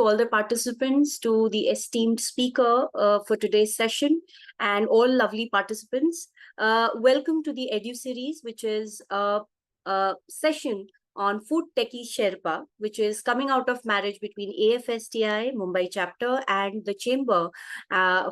all the participants, to the esteemed speaker for today's session, and all lovely participants. Welcome to the Edu series, which is a session on Food Techie Sherpa, which is coming out of marriage between AFSTI, Mumbai chapter, and the Chamber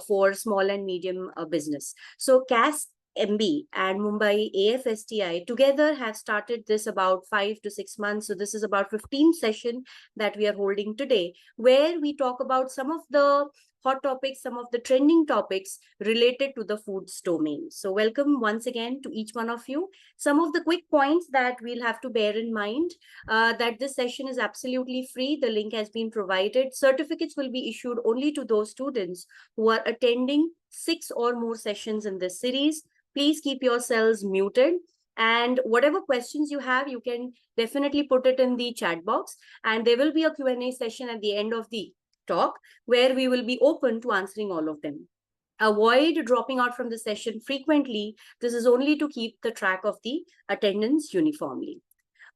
for Small and Medium Business. So CAS MB and Mumbai AFSTI together have started this about 5 to 6 months. So this is about 15th session that we are holding today, where we talk about some of the hot topics, some of the trending topics related to the foods domain. So welcome once again to each one of you. Some of the quick points that we'll have to bear in mind, that this session is absolutely free. The link has been provided. Certificates will be issued only to those students who are attending 6 or more sessions in this series. Please keep yourselves muted, and whatever questions you have, you can definitely put it in the chat box, and there will be a Q&A session at the end of the talk where we will be open to answering all of them. Avoid dropping out from the session frequently. This is only to keep the track of the attendance uniformly.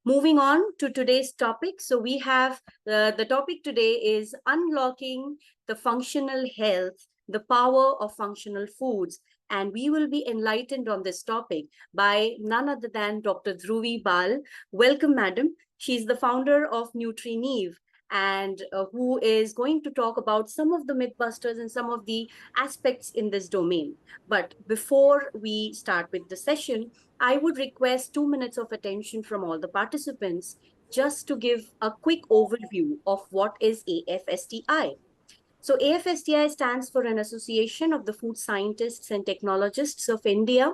Moving on to today's topic. So we have the topic today is unlocking the functional health, the power of functional foods. And we will be enlightened on this topic by none other than Dr. Dhruvi Bal. Welcome, madam. She's the founder of NutriNeve, and who is going to talk about some of the mythbusters and some of the aspects in this domain. But before we start with the session, I would request 2 minutes of attention from all the participants just to give a quick overview of what is AFSTI. So AFSTI stands for an Association of the Food Scientists and Technologists of India.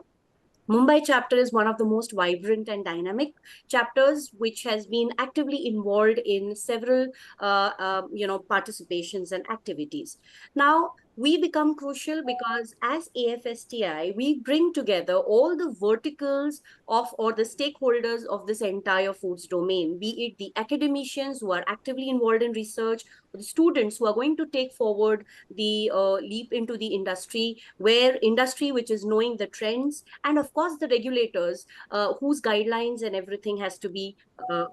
Mumbai chapter is one of the most vibrant and dynamic chapters, which has been actively involved in several, participations and activities. Now, we become crucial because as AFSTI, we bring together all the verticals of or the stakeholders of this entire foods domain, be it the academicians who are actively involved in research, or the students who are going to take forward the leap into the industry, which is knowing the trends, and of course the regulators whose guidelines and everything has to be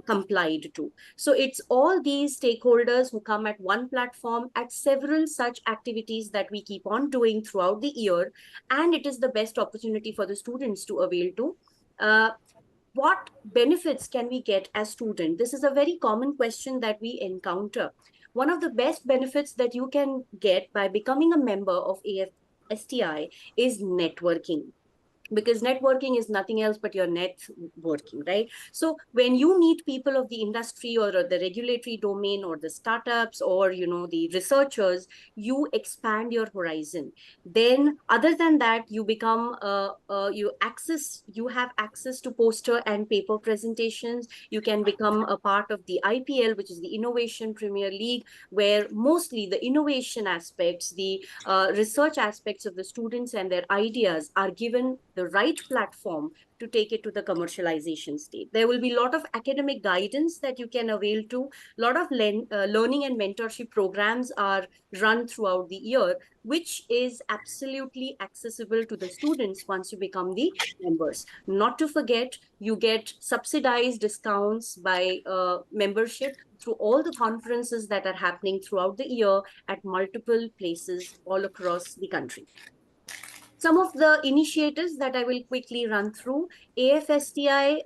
complied to. So it's all these stakeholders who come at one platform at several such activities that we keep on doing throughout the year, and it is the best opportunity for the students to avail to. What benefits can we get as students? This is a very common question that we encounter. One of the best benefits that you can get by becoming a member of AFSTI is networking, because networking is nothing else but your networking, right? So when you meet people of the industry or the regulatory domain or the startups or the researchers, you expand your horizon. Then other than that, you become you have access to poster and paper presentations. You can become a part of the IPL, which is the Innovation Premier League, where mostly the innovation aspects, the research aspects of the students and their ideas are given the right platform to take it to the commercialization state. There will be a lot of academic guidance that you can avail to. A lot of learning and mentorship programs are run throughout the year, which is absolutely accessible to the students once you become the members. Not to forget, you get subsidized discounts by membership through all the conferences that are happening throughout the year at multiple places all across the country. Some of the initiatives that I will quickly run through. AFSTI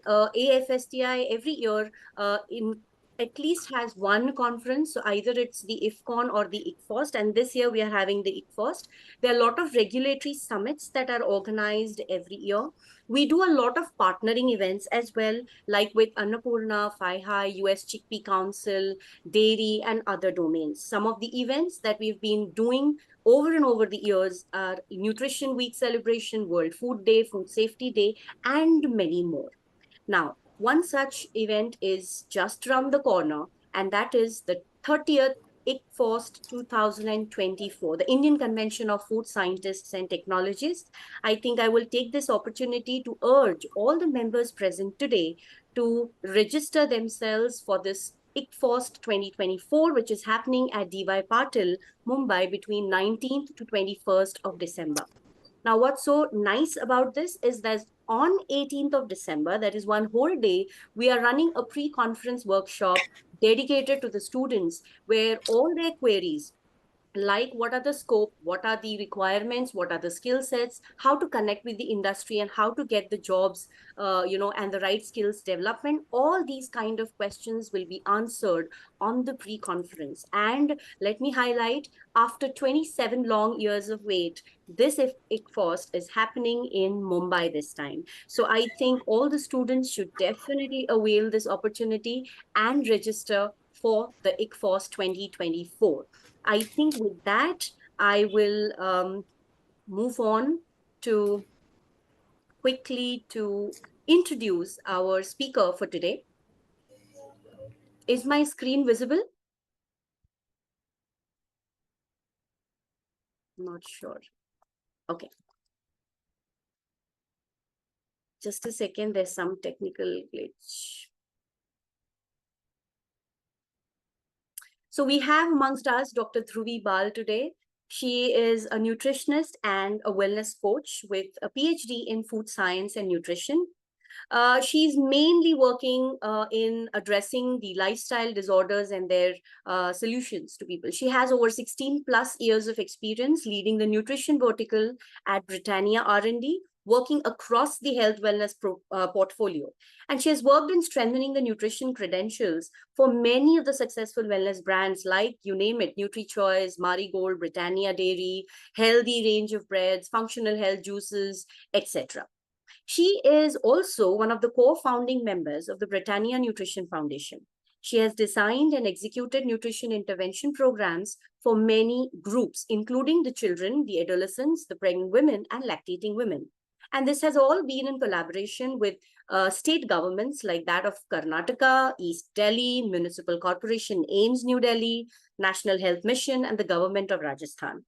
every year at least has one conference. So either it's the IFCON or the ICFOST, and this year we are having the ICFOST. There are a lot of regulatory summits that are organized every year. We do a lot of partnering events as well, like with Annapurna, FIHI, US Chickpea Council, dairy, and other domains. Some of the events that we've been doing over and over the years are Nutrition Week celebration, World Food Day, Food Safety Day, and many more. Now, one such event is just around the corner, and that is the 30th ICFOST 2024, the Indian Convention of Food Scientists and Technologists. I think I will take this opportunity to urge all the members present today to register themselves for this ICFOST 2024, which is happening at DY Patil, Mumbai, between 19th to 21st of December. Now, what's so nice about this is that on 18th of December, that is one whole day, we are running a pre-conference workshop dedicated to the students where all their queries, like what are the scope, what are the requirements, what are the skill sets, how to connect with the industry, and how to get the jobs, and the right skills development, all these kind of questions will be answered on the pre-conference. And let me highlight, after 27 long years of wait, this ICFOST is happening in Mumbai this time. So I think all the students should definitely avail this opportunity and register for the ICFOST 2024. I think with that, I will move on to quickly to introduce our speaker for today. Is my screen visible? Not sure. Okay. Just a second, there's some technical glitch. So we have amongst us Dr. Dhruvi Bal today. She is a nutritionist and a wellness coach with a PhD in food science and nutrition. She's mainly working in addressing the lifestyle disorders and their solutions to people. She has over 16 plus years of experience leading the nutrition vertical at Britannia R&D, working across the health wellness portfolio. And she has worked in strengthening the nutrition credentials for many of the successful wellness brands like, you name it, NutriChoice, Marigold, Britannia Dairy, healthy range of breads, functional health juices, etc. She is also one of the co-founding members of the Britannia Nutrition Foundation. She has designed and executed nutrition intervention programs for many groups, including the children, the adolescents, the pregnant women, and lactating women. And this has all been in collaboration with state governments like that of Karnataka, East Delhi, Municipal Corporation AIMS New Delhi, National Health Mission, and the government of Rajasthan.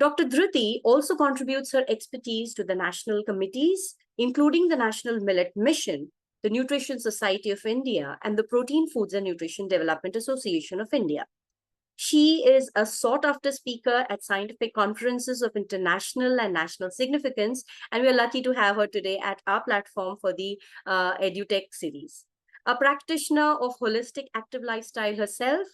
Dr. Dhruti also contributes her expertise to the national committees, including the National Millet Mission, the Nutrition Society of India, and the Protein Foods and Nutrition Development Association of India. She is a sought-after speaker at scientific conferences of international and national significance, and we're lucky to have her today at our platform for the EduTech series. A practitioner of holistic active lifestyle herself,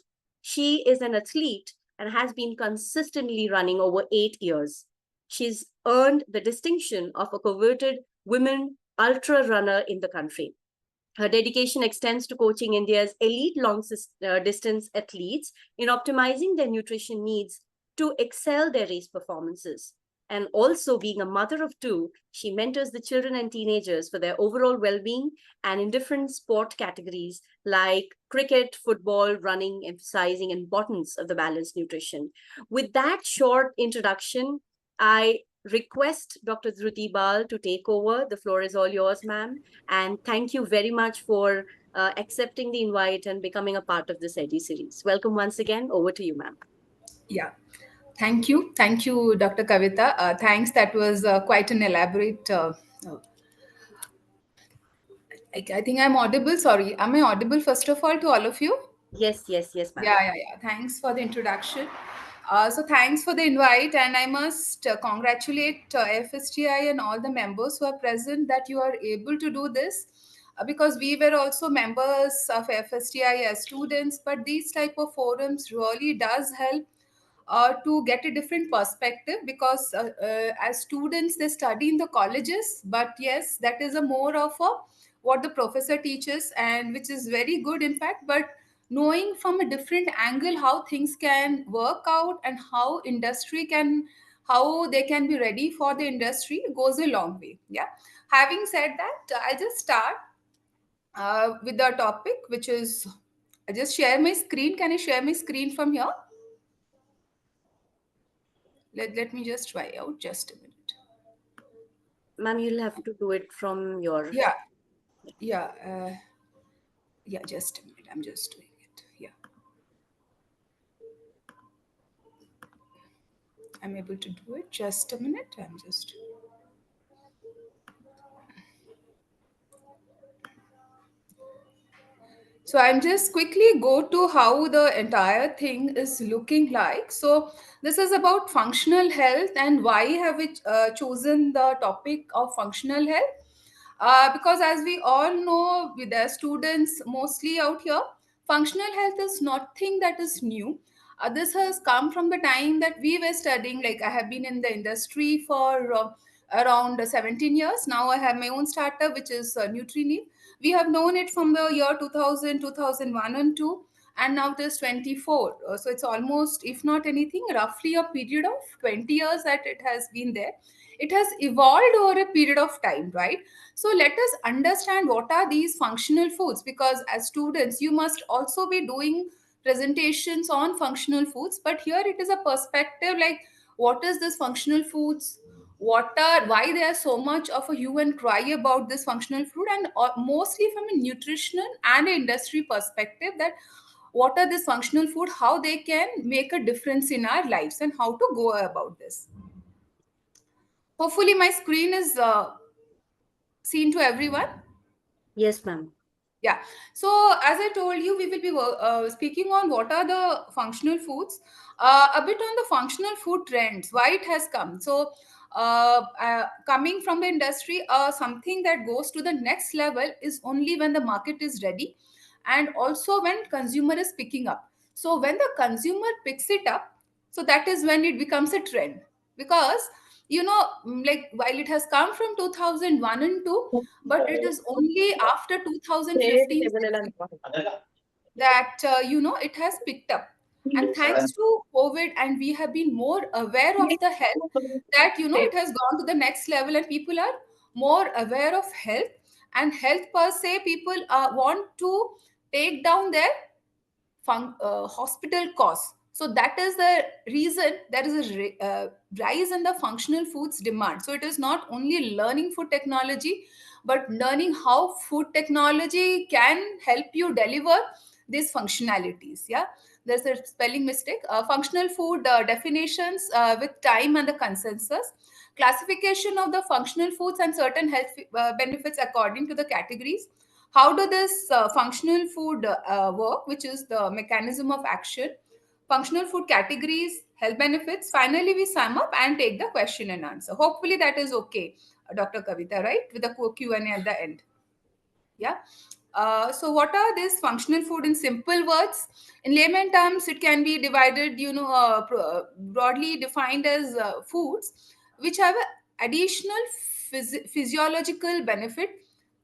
she is an athlete and has been consistently running over 8 years. She's earned the distinction of a coveted women ultra runner in the country. Her dedication extends to coaching India's elite long distance athletes in optimizing their nutrition needs to excel their race performances. And also, being a mother of two, she mentors the children and teenagers for their overall well-being and in different sport categories like cricket, football, running, emphasizing importance of the balanced nutrition. With that short introduction, I request Dr. Dhruti Bal to take over. The floor is all yours, ma'am. And thank you very much for accepting the invite and becoming a part of this Edu series. Welcome once again. Over to you, ma'am. Yeah, thank you. Thank you, Dr. Kavita. Thanks. That was quite an elaborate. I think I'm audible. Sorry. Am I audible, first of all, to all of you? Yes, yes, yes, ma'am. Yeah. Thanks for the introduction. So thanks for the invite, and I must congratulate FSTI and all the members who are present that you are able to do this, because we were also members of FSTI as students. But these type of forums really does help to get a different perspective, because as students they study in the colleges, but yes, that is a more of a what the professor teaches, and which is very good in fact. But knowing from a different angle how things can work out and how they can be ready for the industry goes a long way. Yeah, having said that, I just start with the topic, which is, I just share my screen. Can I share my screen from here? Let me just try out, just a minute. Ma'am, you'll have to do it from your... Yeah, yeah, yeah, just a minute. I'm just doing it. Yeah, I'm able to do it. Just a minute. I'm just. So I'm just quickly go to how the entire thing is looking like. So this is about functional health, and why have we chosen the topic of functional health? Because as we all know, with the students mostly out here, functional health is nothing that is new. This has come from the time that we were studying. Like, I have been in the industry for around 17 years now. I have my own startup, which is Nutrinew. We have known it from the year 2000, 2001 and 2, and now it is 24. So it's almost, if not anything, roughly a period of 20 years that it has been there. It has evolved over a period of time, right? So let us understand what are these functional foods, because as students you must also be doing presentations on functional foods. But here it is a perspective like, what is this functional foods, what are, why there is so much of a hue and cry about this functional food, and mostly from a nutritional and a industry perspective, that what are this functional food, how they can make a difference in our lives, and how to go about this. Hopefully my screen is seen to everyone. Yes, ma'am. Yeah. So as I told you, we will be speaking on what are the functional foods, a bit on the functional food trends, why it has come. So coming from the industry, something that goes to the next level is only when the market is ready, and also when consumer is picking up. So when the consumer picks it up, so that is when it becomes a trend. Because like, while it has come from 2001 and 2, but it is only after 2015 that it has picked up. And thanks to COVID, and we have been more aware of the health, that it has gone to the next level, and people are more aware of health. And health per se, people want to take down their hospital costs. So that is the reason there is a rise in the functional foods demand. So it is not only learning food technology, but learning how food technology can help you deliver these functionalities. Yeah, there's a spelling mistake. Functional food definitions with time and the consensus. Classification of the functional foods and certain health benefits according to the categories. How do this functional food work, which is the mechanism of action, functional food categories, health benefits. Finally, we sum up and take the question and answer. Hopefully that is okay, Dr. Kavita, right? With the Q&A at the end. Yeah. So what are these functional food in simple words? In layman terms, it can be divided, broadly defined as foods which have a additional physiological benefit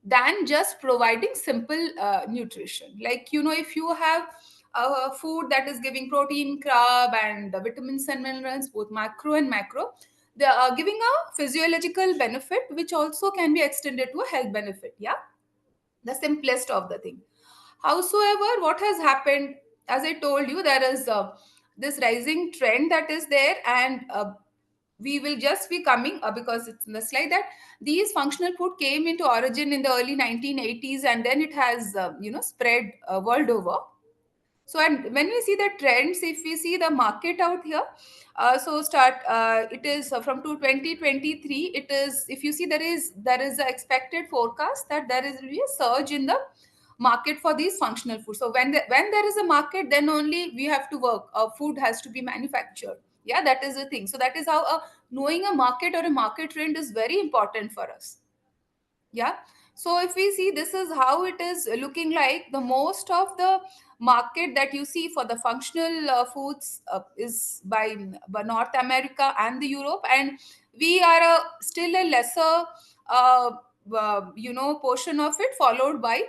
than just providing simple nutrition. Like, if you have a food that is giving protein, carb, and vitamins and minerals, both macro and macro, they are giving a physiological benefit, which also can be extended to a health benefit. Yeah, the simplest of the thing. Howsoever, what has happened, as I told you, there is this rising trend that is there, and we will just be coming because it's in the slide that these functional food came into origin in the early 1980s, and then it has spread world over. So, and when we see the trends, if we see the market out here, it is from 2023. It is, if you see, there is a expected forecast that there is really a surge in the market for these functional foods. So when there is a market, then only we have to work. Food has to be manufactured. Yeah, that is the thing. So that is how knowing a market or a market trend is very important for us. Yeah. So if we see, this is how it is looking like. The most of the market that you see for the functional foods is by North America and the Europe, and we are still a lesser portion of it, followed by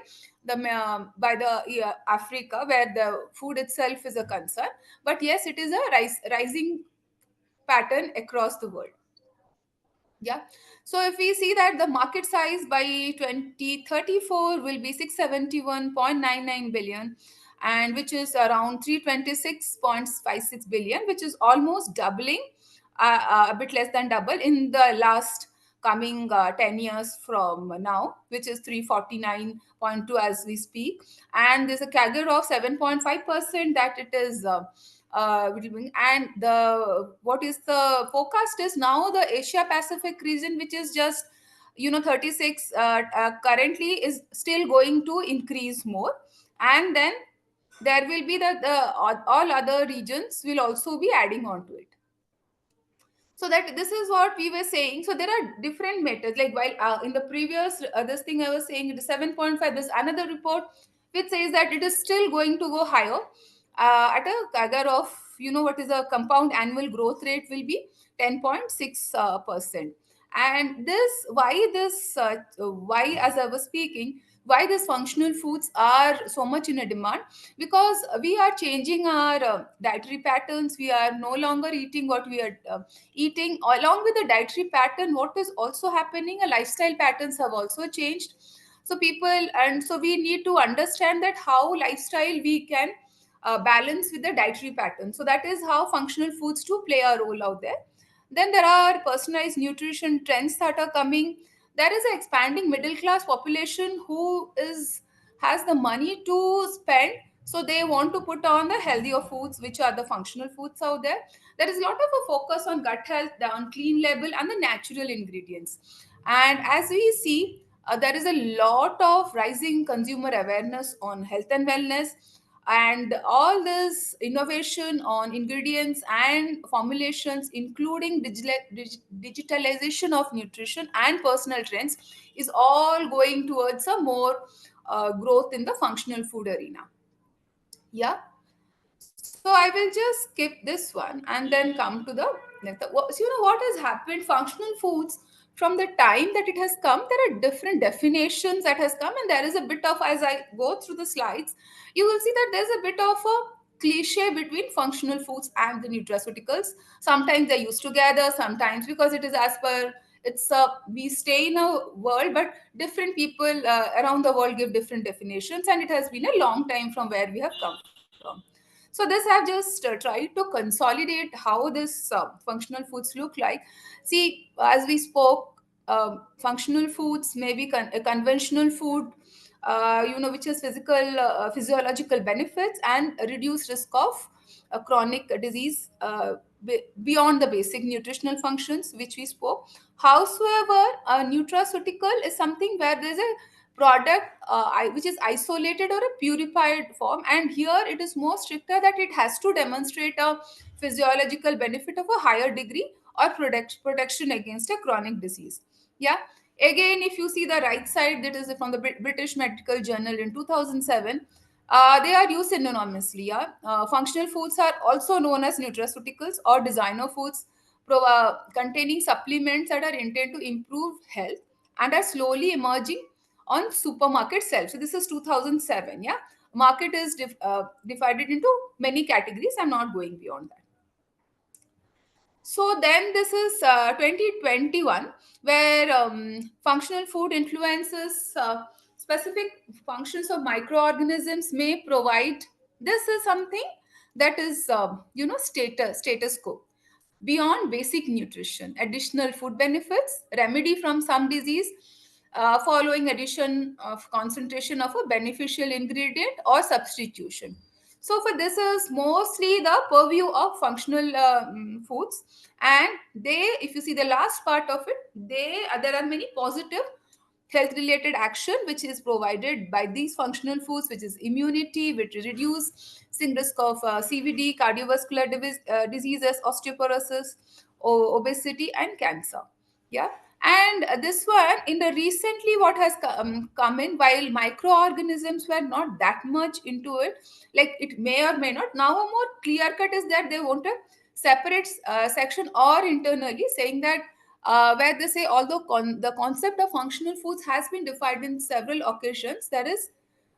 the Africa, where the food itself is a concern. But yes, it is a rising pattern across the world. Yeah. So if we see that the market size by 2034 will be 671.99 billion, and which is around 326.56 billion, which is almost doubling, a bit less than double in the last coming 10 years from now, which is 349.2 as we speak. And there's a CAGR of 7.5% that it is and the what is the forecast is now the Asia Pacific region, which is just 36 currently, is still going to increase more. And then there will be the all other regions will also be adding on to it. So that this is what we were saying. So there are different methods, like while in the previous this thing I was saying it is 7.5, there's another report which says that it is still going to go higher at a CAGR of, what is a compound annual growth rate will be 10.6 percent. And why, as I was speaking, why these functional foods are so much in a demand, because we are changing our dietary patterns. We are no longer eating what we are eating. Along with the dietary pattern, what is also happening, lifestyle patterns have also changed. So people, and so we need to understand that how lifestyle we can balance with the dietary pattern. So that is how functional foods to play a role out there. Then there are personalized nutrition trends that are coming. There is an expanding middle class population who is has the money to spend, so they want to put on the healthier foods, which are the functional foods out there. There is a lot of a focus on gut health, on clean label, and the natural ingredients. And as we see, there is a lot of rising consumer awareness on health and wellness, and all this innovation on ingredients and formulations, including digitalization of nutrition and personal trends, is all going towards a more growth in the functional food arena. Yeah. So I will just skip this one and then come to the next. So what has happened? Functional foods, from the time that it has come, there are different definitions that has come, and there is a bit of, as I go through the slides, you will see that there's a bit of a cliche between functional foods and the nutraceuticals. Sometimes they're used together, sometimes because it is as per, it's a, we stay in a world, but different people around the world give different definitions, and it has been a long time from where we have come from. So this have just tried to consolidate how this functional foods look like. See, as we spoke, functional foods may be a conventional food, which has physiological benefits and a reduced risk of chronic disease beyond the basic nutritional functions which we spoke. However, a nutraceutical is something where there's a product which is isolated or a purified form, and here it is more stricter that it has to demonstrate a physiological benefit of a higher degree or protection against a chronic disease. Yeah. Again, if you see the right side, that is from the British Medical Journal in 2007. They are used synonymously. Yeah? Functional foods are also known as nutraceuticals or designer foods, containing supplements that are intended to improve health and are slowly emerging on supermarket shelves. So this is 2007. Yeah, market is divided into many categories. I'm not going beyond that. So then this is 2021, where functional food influences specific functions of microorganisms may provide. This is something that is, status quo. Beyond basic nutrition, additional food benefits, remedy from some disease, following addition of concentration of a beneficial ingredient or substitution. So for this is mostly the purview of functional foods, and they, if you see the last part of it, there are many positive health related action which is provided by these functional foods, which is immunity, which reduce risk of CVD, cardiovascular diseases, osteoporosis, obesity, and cancer. Yeah. And this one, in the recently, what has come in, while microorganisms were not that much into it, like it may or may not, now a more clear cut is that they want a separate section or internally saying that where they say, although the concept of functional foods has been defined in several occasions, there is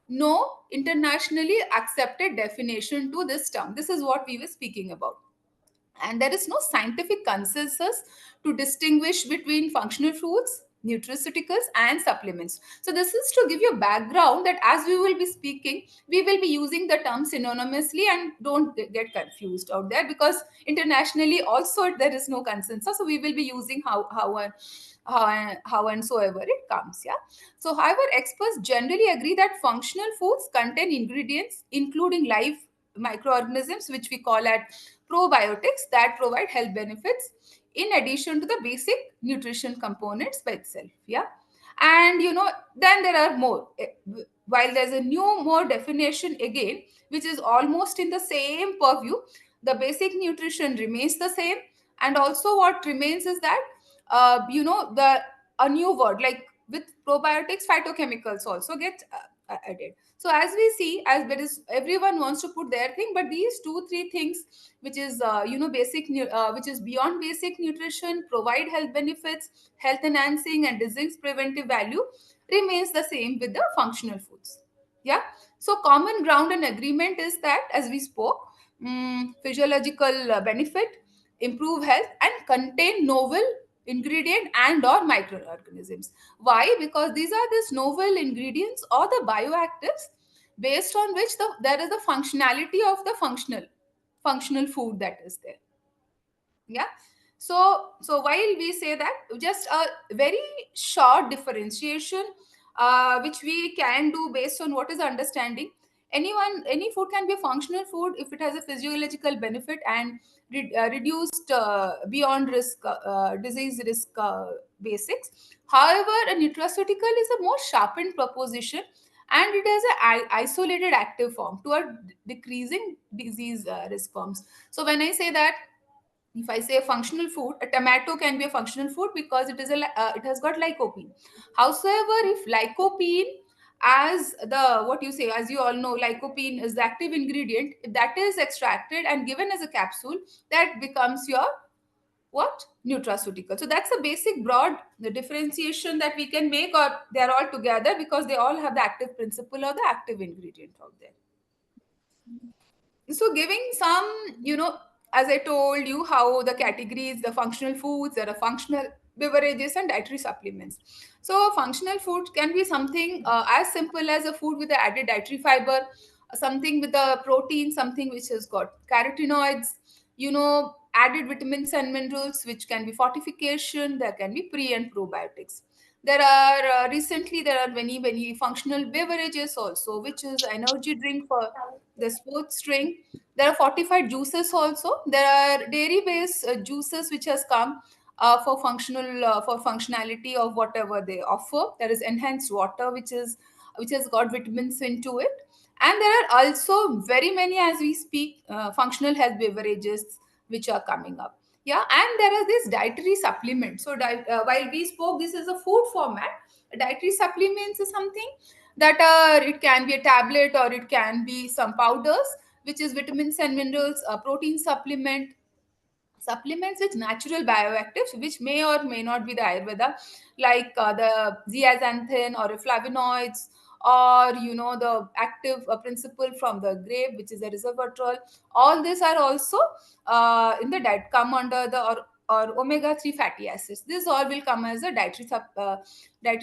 no internationally accepted definition to this term. This is what we were speaking about. And there is no scientific consensus to distinguish between functional foods, nutraceuticals, and supplements. So this is to give you a background that as we will be speaking, we will be using the term synonymously, and don't get confused out there, because internationally also there is no consensus. So we will be using how and so ever it comes. Yeah. So however, experts generally agree that functional foods contain ingredients including live microorganisms, which we call at probiotics, that provide health benefits in addition to the basic nutrition components by itself. Yeah. And then there are more. While there's a new more definition again, which is almost in the same purview, the basic nutrition remains the same, And also what remains is that the a new word, like with probiotics, phytochemicals also get added. So as we see, as there is, everyone wants to put their thing, but these two three things, which is which is beyond basic nutrition, provide health benefits, health enhancing and disease preventive value, remains the same with the functional foods. Yeah. So common ground and agreement is that, as we spoke, physiological benefit, improve health, and contain novel ingredient and or microorganisms. Why? Because these are these novel ingredients or the bioactives based on which there is the functionality of the functional food that is there. Yeah. So while we say that, just a very short differentiation which we can do based on what is understanding. Any food can be a functional food if it has a physiological benefit and reduced beyond risk disease risk basics. However, a nutraceutical is a more sharpened proposition, and it has an isolated active form to a decreasing disease risk forms. So when I say that, if I say a functional food, a tomato can be a functional food because it has got lycopene. However, if lycopene, as the what you say, as you all know, lycopene is the active ingredient. If that is extracted and given as a capsule, that becomes your what, nutraceutical. So that's a basic broad the differentiation that we can make, or they're all together because they all have the active principle or the active ingredient out there. So giving some, as I told you, how the categories, the functional foods, there are functional beverages and dietary supplements. So functional food can be something as simple as a food with the added dietary fiber, something with the protein, something which has got carotenoids, added vitamins and minerals, which can be fortification. There can be pre and probiotics. There are recently there are many functional beverages also, which is energy drink for the sports drink. There are fortified juices also. There are dairy based juices which has come for functionality of whatever they offer. There is enhanced water which has got vitamins into it. And there are also very many, as we speak, functional health beverages which are coming up. Yeah. And there are these dietary supplements. So while we spoke, this is a food format. Dietary supplements is something that it can be a tablet or it can be some powders, which is vitamins and minerals, protein supplements with natural bioactives, which may or may not be the Ayurveda, like the zeaxanthin or flavonoids, or the active principle from the grape, which is the resveratrol. All these are also in the diet, come under the or omega-3 fatty acids. This all will come as a dietary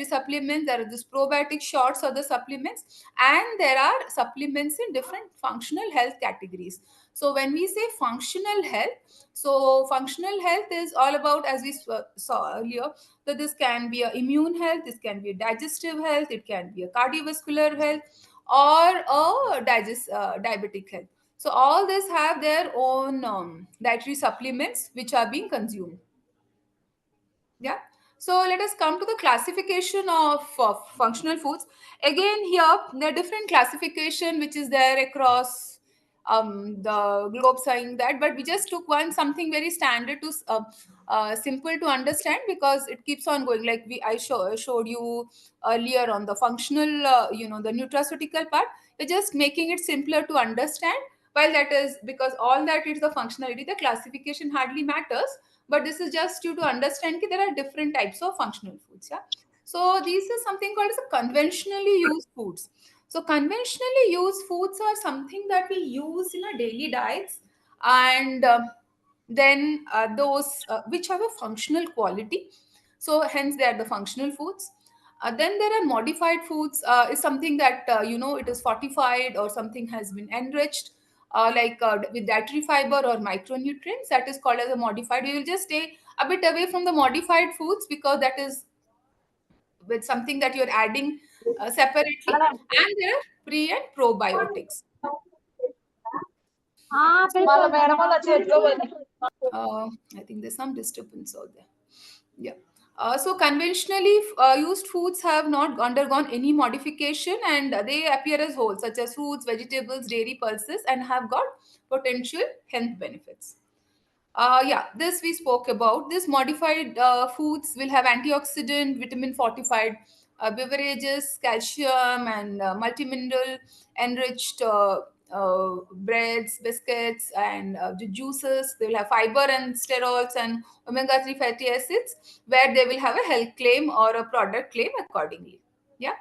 supplements. There are these probiotic shots or the supplements, and there are supplements in different functional health categories. So when we say functional health, so functional health is all about, as we saw earlier, that this can be a immune health, this can be a digestive health, it can be a cardiovascular health, or a diabetic health. So all this have their own dietary supplements which are being consumed. Yeah. So let us come to the classification of functional foods. Again, here there are different classification which is there across the globe, saying that, but we just took one something very standard to simple to understand, because it keeps on going. Like showed you earlier on the functional, the nutraceutical part. We're just making it simpler to understand. While that is because all that is the functionality, the classification hardly matters, but this is just you to understand that there are different types of functional foods. Yeah. So this is something called as a conventionally used foods. So conventionally used foods are something that we use in our daily diets, and then those which have a functional quality, so hence they are the functional foods. Then there are modified foods, is something that it is fortified or something has been enriched, with dietary fiber or micronutrients. That is called as a modified. We will just stay a bit away from the modified foods because that is with something that you're adding separately. And there are pre and probiotics. I think there's some disturbance out there. Yeah. So conventionally used foods have not undergone any modification, and they appear as whole, such as fruits, vegetables, dairy pulses, and have got potential health benefits. Yeah, this we spoke about. This modified foods will have antioxidant, vitamin fortified beverages, calcium, and multimineral enriched breads, biscuits, and the juices. They will have fiber and sterols and omega 3 fatty acids, where they will have a health claim or a product claim accordingly. Yeah.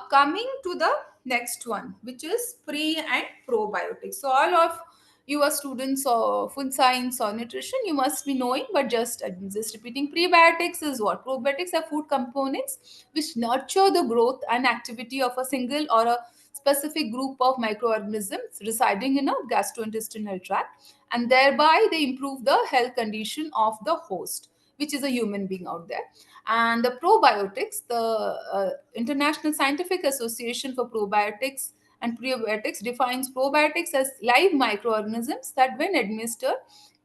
Coming to the next one, which is pre and probiotics. So, all of you are students of food science or nutrition, you must be knowing, but just repeating. Prebiotics is what? Probiotics are food components which nurture the growth and activity of a single or a specific group of microorganisms residing in a gastrointestinal tract, and thereby they improve the health condition of the host, which is a human being out there. And the probiotics, the International Scientific Association for Probiotics and Prebiotics, defines probiotics as live microorganisms that, when administered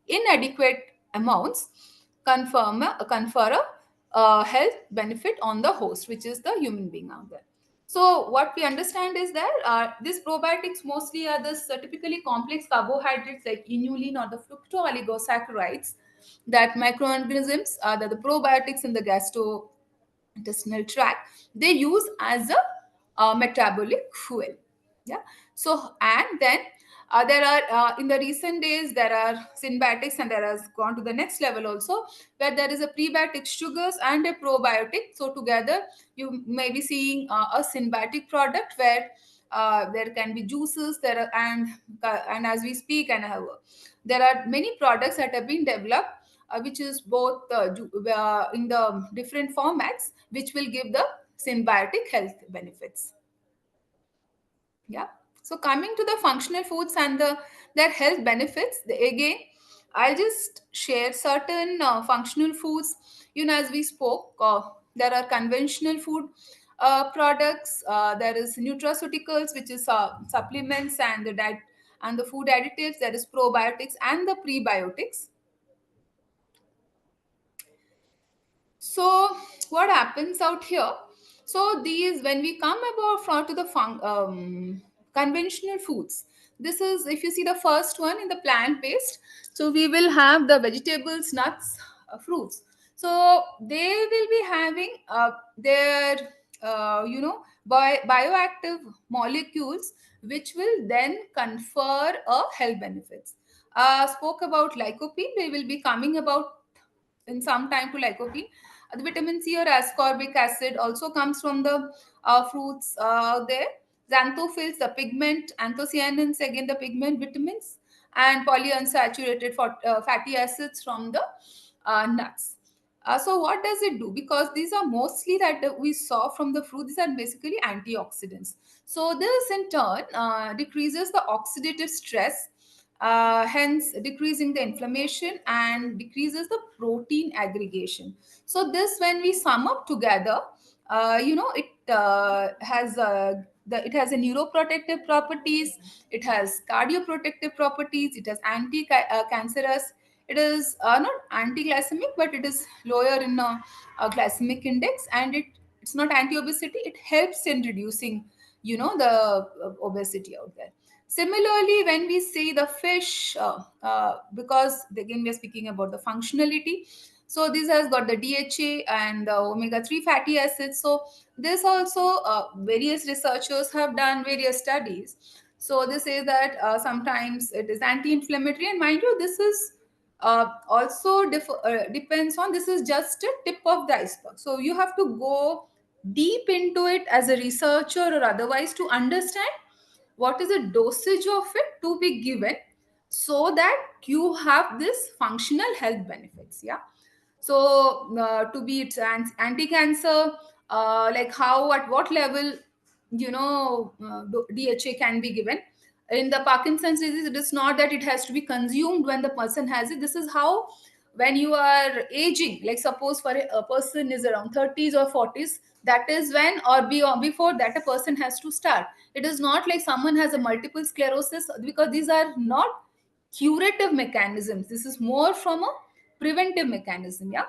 in adequate amounts, confer a health benefit on the host, which is the human being out there. So, what we understand is that these probiotics mostly are the typically complex carbohydrates like inulin or the fructooligosaccharides that microorganisms, that the probiotics in the gastrointestinal tract, they use as a metabolic fuel. Yeah. So, and then there are in the recent days there are synbiotics, and there has gone to the next level also, where there is a prebiotic sugars and a probiotic. So together you may be seeing a symbiotic product where there can be juices there are, and as we speak, and there are many products that have been developed, which is both in the different formats, which will give the symbiotic health benefits. Yeah. So coming to the functional foods and their health benefits, again, I'll just share certain functional foods. As we spoke, there are conventional food products. There is nutraceuticals, which is supplements and the diet and the food additives. There is probiotics and the prebiotics. So what happens out here? So these, when we come about to the conventional foods, this is, if you see the first one in the plant based, so we will have the vegetables, nuts, fruits. So they will be having their bioactive molecules, which will then confer a health benefits. Spoke about lycopene. We will be coming about in some time to lycopene. The vitamin C or ascorbic acid also comes from the fruits there. Xanthophylls, the pigment, anthocyanins, again the pigment vitamins, and polyunsaturated fatty acids from the nuts. So what does it do? Because these are mostly that we saw from the fruit, these are basically antioxidants. So this in turn decreases the oxidative stress, hence decreasing the inflammation and decreases the protein aggregation. So this, when we sum up together, it it has a neuroprotective properties, it has cardioprotective properties, it has anti-cancerous, it is not anti-glycemic, but it is lower in glycemic index, and it's not anti-obesity, it helps in reducing the obesity out there. Similarly, when we see the fish, because again we are speaking about the functionality, so this has got the DHA and the omega 3 fatty acids. So this also, various researchers have done various studies. So they say that sometimes it is anti-inflammatory, and mind you, this is also depends on, this is just a tip of the iceberg. So you have to go deep into it as a researcher or otherwise to understand what is the dosage of it to be given, so that you have this functional health benefits. Yeah. So to be it anti-cancer, like how, at what level, DHA can be given. In the Parkinson's disease, it is not that it has to be consumed when the person has it. This is how, when you are aging, like suppose for a person is around 30s or 40s, that is when, or before that, a person has to start. It is not like someone has a multiple sclerosis, because these are not curative mechanisms. This is more from a preventive mechanism. Yeah.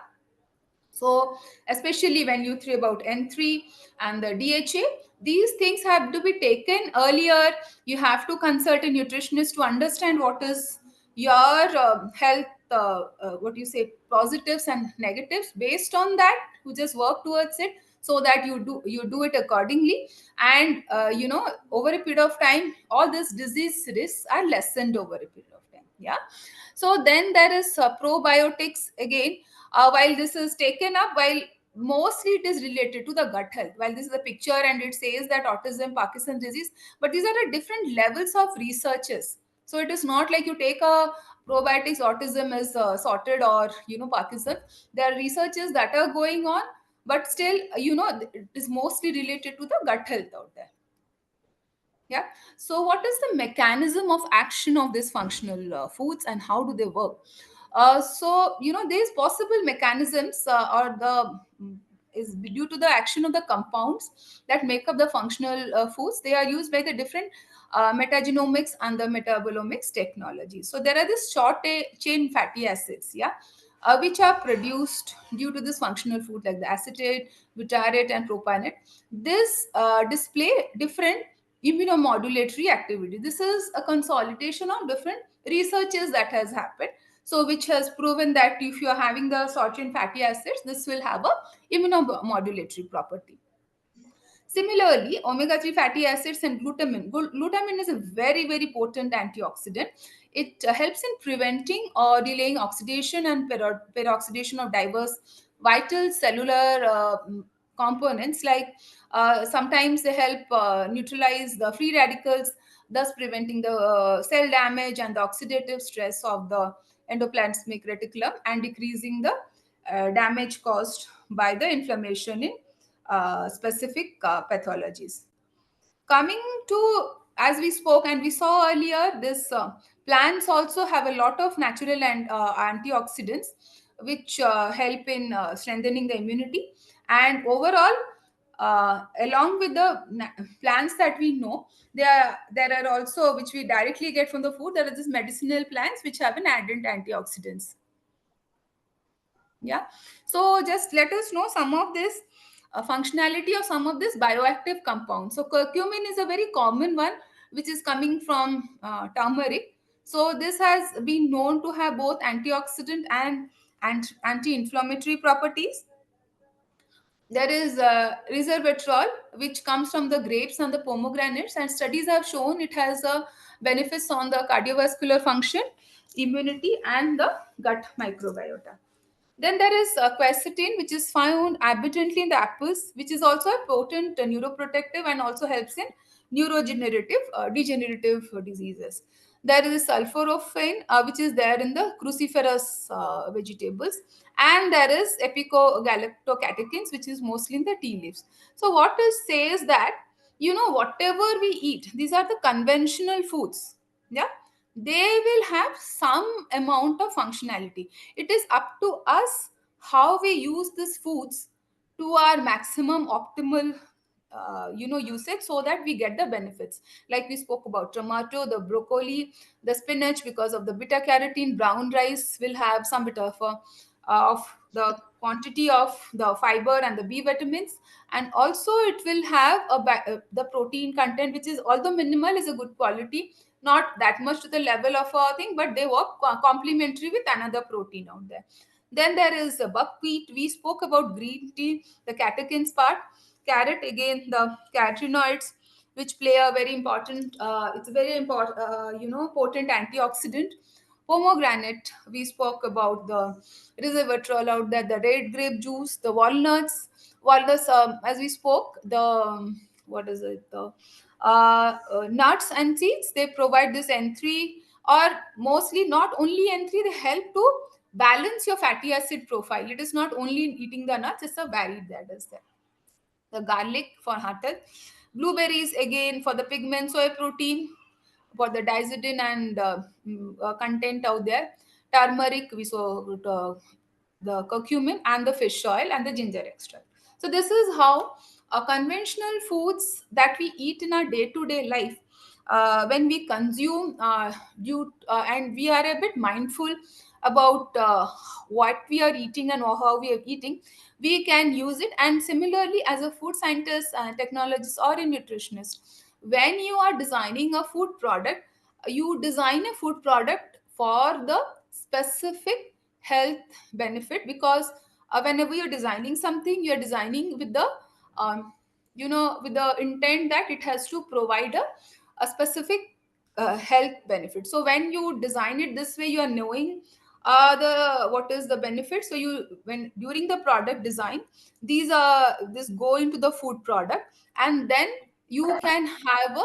So especially when you three about N3 and the DHA, these things have to be taken earlier. You have to consult a nutritionist to understand what is your health what you say, positives and negatives. Based on that, you just work towards it, so that you do it accordingly. And over a period of time, all these disease risks are lessened over a period of time. Yeah. So then there is probiotics again. While this is taken up, while mostly it is related to the gut health, while this is a picture and it says that autism, Parkinson's disease, but these are at different levels of researches. So it is not like you take a probiotics, autism is sorted, or Parkinson. There are researches that are going on, but still, it is mostly related to the gut health out there. Yeah. So, what is the mechanism of action of these functional foods, and how do they work? There's possible mechanisms, or the is due to the action of the compounds that make up the functional foods. They are used by the different metagenomics and the metabolomics technology. So there are these chain fatty acids, yeah, which are produced due to this functional food, like the acetate, butyrate, and propionate. This display different immunomodulatory activity. This is a consolidation of different researches that has happened. So, which has proven that if you are having the short chain fatty acids, this will have a immunomodulatory property. Similarly, omega 3 fatty acids and glutamine. Glutamine is a very, very potent antioxidant. It helps in preventing or delaying oxidation and peroxidation of diverse vital cellular components. Like sometimes they help neutralize the free radicals, thus preventing the cell damage and the oxidative stress of the endoplasmic reticulum, and decreasing the damage caused by the inflammation in specific pathologies. Coming to, as we spoke and we saw earlier, this plants also have a lot of natural and antioxidants, which help in strengthening the immunity. And overall, along with the plants that we know, there are also, which we directly get from the food, there are these medicinal plants which have an added antioxidants. Yeah. So just let us know some of this functionality of some of this bioactive compounds. So curcumin is a very common one, which is coming from turmeric. So this has been known to have both antioxidant and anti-inflammatory properties. There is resveratrol, which comes from the grapes and the pomegranates, and studies have shown it has benefits on the cardiovascular function, immunity, and the gut microbiota. Then there is quercetin, which is found abundantly in the apples, which is also a potent neuroprotective and also helps in degenerative diseases. There is sulforaphane, which is there in the cruciferous vegetables, and there is epicogalactocatechins, which is mostly in the tea leaves. So, what it says that whatever we eat, these are the conventional foods. Yeah, they will have some amount of functionality. It is up to us how we use these foods to our maximum optimal usage, so that we get the benefits. Like we spoke about tomato, the broccoli, the spinach, because of the beta carotene. Brown rice will have some bit of the quantity of the fiber and the B vitamins, and also it will have the protein content, which is, although minimal, is a good quality, not that much to the level of a thing, but they work complementary with another protein out there. Then there is the buckwheat. We spoke about green tea, the catechins part. Carrot, again, the carotenoids, which play a very important, it's a very important, potent antioxidant. Pomegranate, we spoke about the resveratrol out there, the red grape juice, the walnuts, as we spoke, the what is it, the nuts and seeds, they provide this N3, or mostly not only N3, they help to balance your fatty acid profile. It is not only eating the nuts, it's a varied that is there. The garlic for heart health, blueberries again for the pigment, soy protein for the diazidin and content out there, turmeric, we saw the curcumin, and the fish oil and the ginger extract. So this is how conventional foods that we eat in our day-to-day life, when we consume, and we are a bit mindful about what we are eating and how we are eating, we can use it. And similarly, as a food scientist, technologist, or a nutritionist, when you are designing a food product, you design a food product for the specific health benefit, because whenever you're designing something, you're designing with the um, with the intent that it has to provide a specific health benefit. So when you design it this way, you are knowing the what is the benefit. So you, when during the product design, these this go into the food product, and then you can have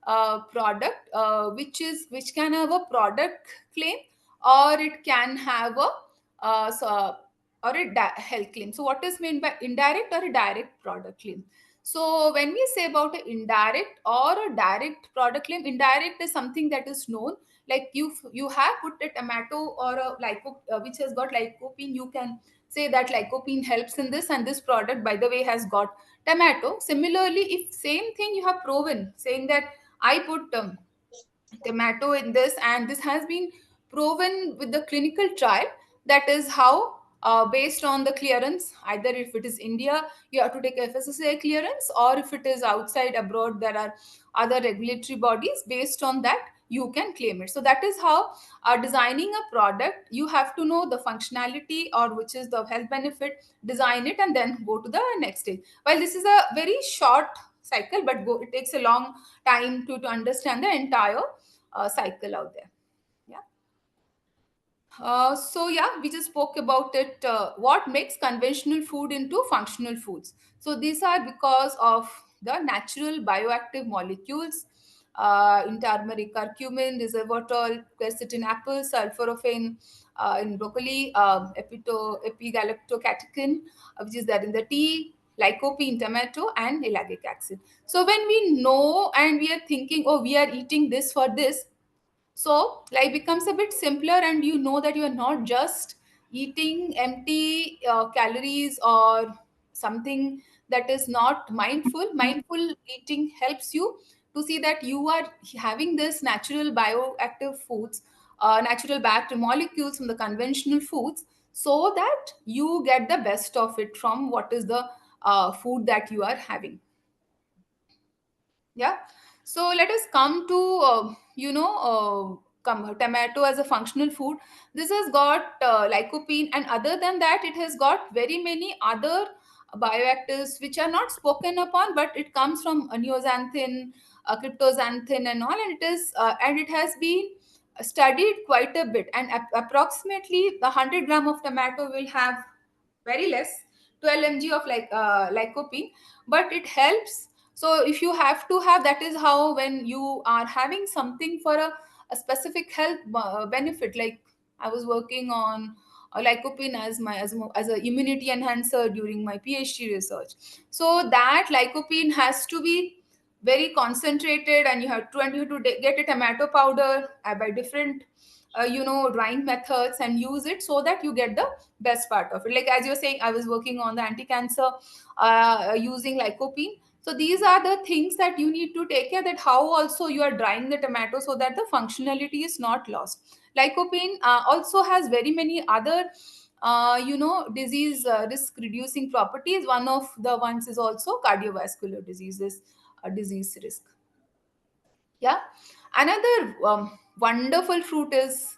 a product which can have a product claim, or it can have a or a health claim. So what is meant by indirect or a direct product claim? So when we say about an indirect or a direct product claim, indirect is something that is known, like you have put a tomato or a which has got lycopene. You can say that lycopene helps in this, and this product, by the way, has got tomato. Similarly, if same thing you have proven, saying that I put tomato in this, and this has been proven with the clinical trial, that is how based on the clearance, either if it is India, you have to take FSSAI clearance, or if it is outside abroad, there are other regulatory bodies. Based on that, you can claim it. So that is how designing a product, you have to know the functionality, or which is the health benefit, design it, and then go to the next stage. While this is a very short cycle, but it takes a long time to understand the entire cycle out there. Yeah. So yeah, we just spoke about it. What makes conventional food into functional foods? So these are because of the natural bioactive molecules in turmeric, curcumin, resveratrol, quercetin apple, sulforaphane in broccoli, epigalactocatechin, which is there in the tea, lycopene, tomato, and ellagic acid. So when we know and we are thinking, oh, we are eating this for this, so life becomes a bit simpler, and you know that you are not just eating empty calories or something that is not mindful. Mindful eating helps you to see that you are having this natural bioactive foods, natural backed molecules from the conventional foods, so that you get the best of it from what is the food that you are having. Yeah. So let us come to tomato as a functional food. This has got lycopene, and other than that, it has got very many other bioactives which are not spoken upon, but it comes from neoxanthin, cryptoxanthin, and all, and it has been studied quite a bit. And approximately the 100 gram of tomato will have very less 12 mg of lycopene, but it helps. So if you have to have, that is how, when you are having something for a specific health benefit, like I was working on lycopene as a immunity enhancer during my PhD research. So that lycopene has to be very concentrated, and you have to get a tomato powder by different drying methods, and use it so that you get the best part of it. Like as you're saying, I was working on the anti-cancer using lycopene. So these are the things that you need to take care, that how also you are drying the tomato so that the functionality is not lost. Lycopene also has very many other disease risk reducing properties. One of the ones is also cardiovascular diseases, disease risk. Yeah. Another wonderful fruit is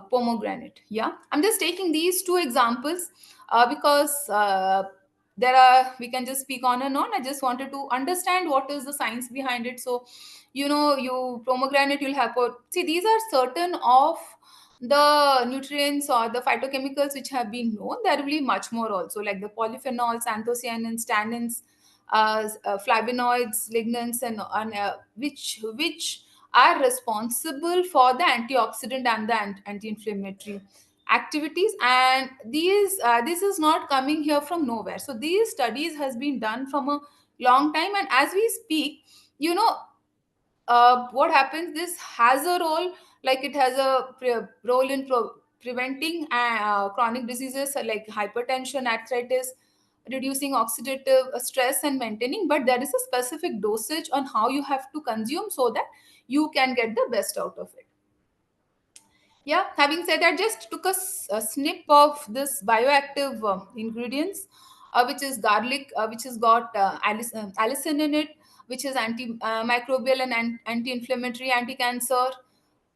pomegranate. Yeah. I'm just taking these two examples because there are, we can just speak on and on. I just wanted to understand what is the science behind it. So, you pomegranate, you'll have, see, these are certain of the nutrients or the phytochemicals which have been known. There will be much more also, like the polyphenols, anthocyanins, tannins, flavonoids, lignans, and which are responsible for the antioxidant and the anti-inflammatory activities. And this is not coming here from nowhere. So these studies has been done from a long time, and as we speak, you know what happens, this has a role, like it has a role in preventing chronic diseases like hypertension, arthritis, reducing oxidative stress, and maintaining. But there is a specific dosage on how you have to consume so that you can get the best out of it. Yeah, having said that, just took a snip of this bioactive ingredients, which is garlic, which has got allicin in it, which is antimicrobial and anti-inflammatory, anti-cancer.